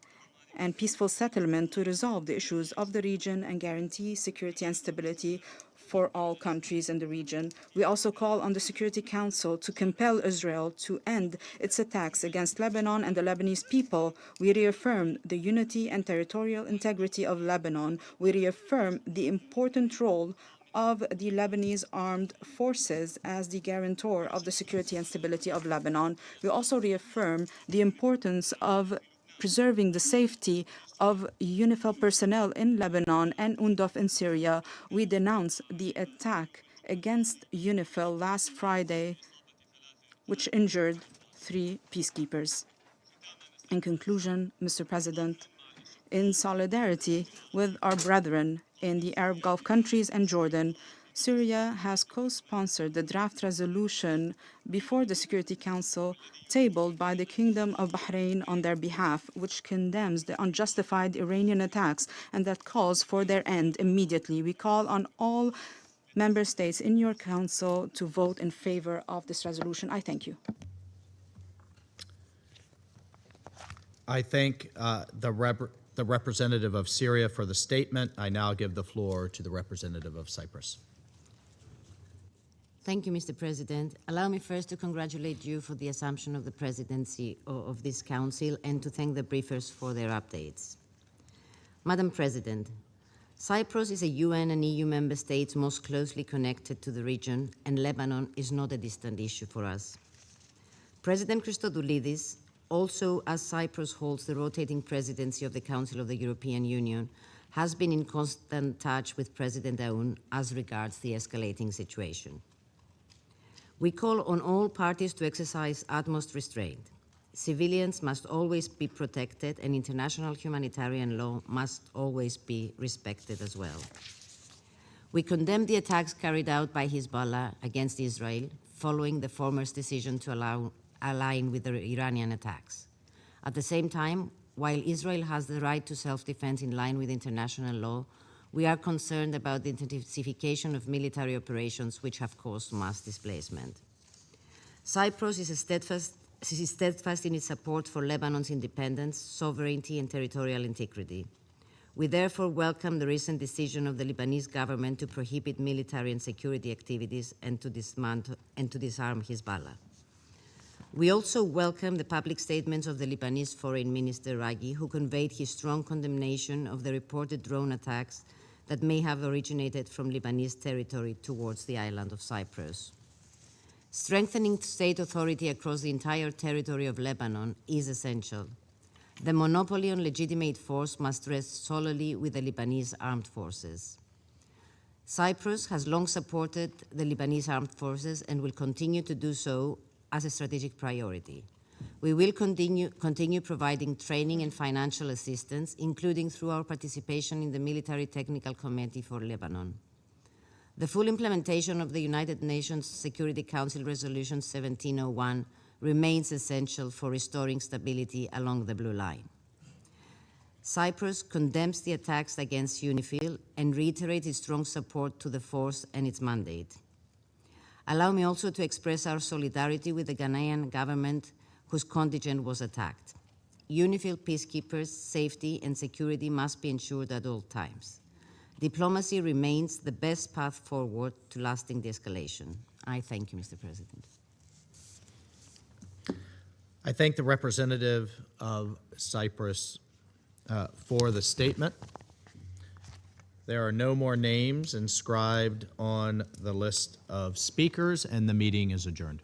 and peaceful settlement to resolve the issues of the region and guarantee security and stability for all countries in the region. We also call on the Security Council to compel Israel to end its attacks against Lebanon and the Lebanese people. We reaffirm the unity and territorial integrity of Lebanon. We reaffirm the important role of the Lebanese armed forces as the guarantor of the security and stability of Lebanon. We also reaffirm the importance of preserving the safety of UNIFIL personnel in Lebanon and UNDOF in Syria. We denounce the attack against UNIFIL last Friday, which injured 3 peacekeepers. In conclusion, Mr. President, in solidarity with our brethren in the Arab Gulf countries and Jordan, Syria has co-sponsored the draft resolution before the Security Council tabled by the Kingdom of Bahrain on their behalf, which condemns the unjustified Iranian attacks and that calls for their end immediately. We call on all member states in your council to vote in favor of this resolution. I thank you. I thank the representative of Syria for the statement. I now give the floor to the representative of Cyprus. Thank you, Mr. President. Allow me first to congratulate you for the assumption of the presidency of this council and to thank the briefers for their updates. Madam President, Cyprus is a UN and EU member state most closely connected to the region, and Lebanon is not a distant issue for us. President Christodoulidis, also as Cyprus holds the rotating presidency of the Council of the European Union, has been in constant touch with President Aoun as regards the escalating situation. We call on all parties to exercise utmost restraint. Civilians must always be protected, and international humanitarian law must always be respected as well. We condemn the attacks carried out by Hezbollah against Israel following the former's decision to align with the Iranian attacks. At the same time, while Israel has the right to self-defense in line with international law, we are concerned about the intensification of military operations which have caused mass displacement. Cyprus is steadfast in its support for Lebanon's independence, sovereignty, and territorial integrity. We therefore welcome the recent decision of the Lebanese government to prohibit military and security activities and to disarm Hezbollah. We also welcome the public statements of the Lebanese Foreign Minister Raghi, who conveyed his strong condemnation of the reported drone attacks that may have originated from Lebanese territory towards the island of Cyprus. Strengthening state authority across the entire territory of Lebanon is essential. The monopoly on legitimate force must rest solely with the Lebanese armed forces. Cyprus has long supported the Lebanese armed forces and will continue to do so as a strategic priority. We will continue providing training and financial assistance, including through our participation in the Military Technical Committee for Lebanon. The full implementation of the United Nations Security Council Resolution 1701 remains essential for restoring stability along the Blue Line. Cyprus condemns the attacks against UNIFIL and reiterates its strong support to the force and its mandate. Allow me also to express our solidarity with the Ghanaian government whose contingent was attacked. UNIFIL peacekeepers' safety and security must be ensured at all times. Diplomacy remains the best path forward to lasting de-escalation. I thank you, Mr. President. I thank the representative of Cyprus for the statement. There are no more names inscribed on the list of speakers, and the meeting is adjourned.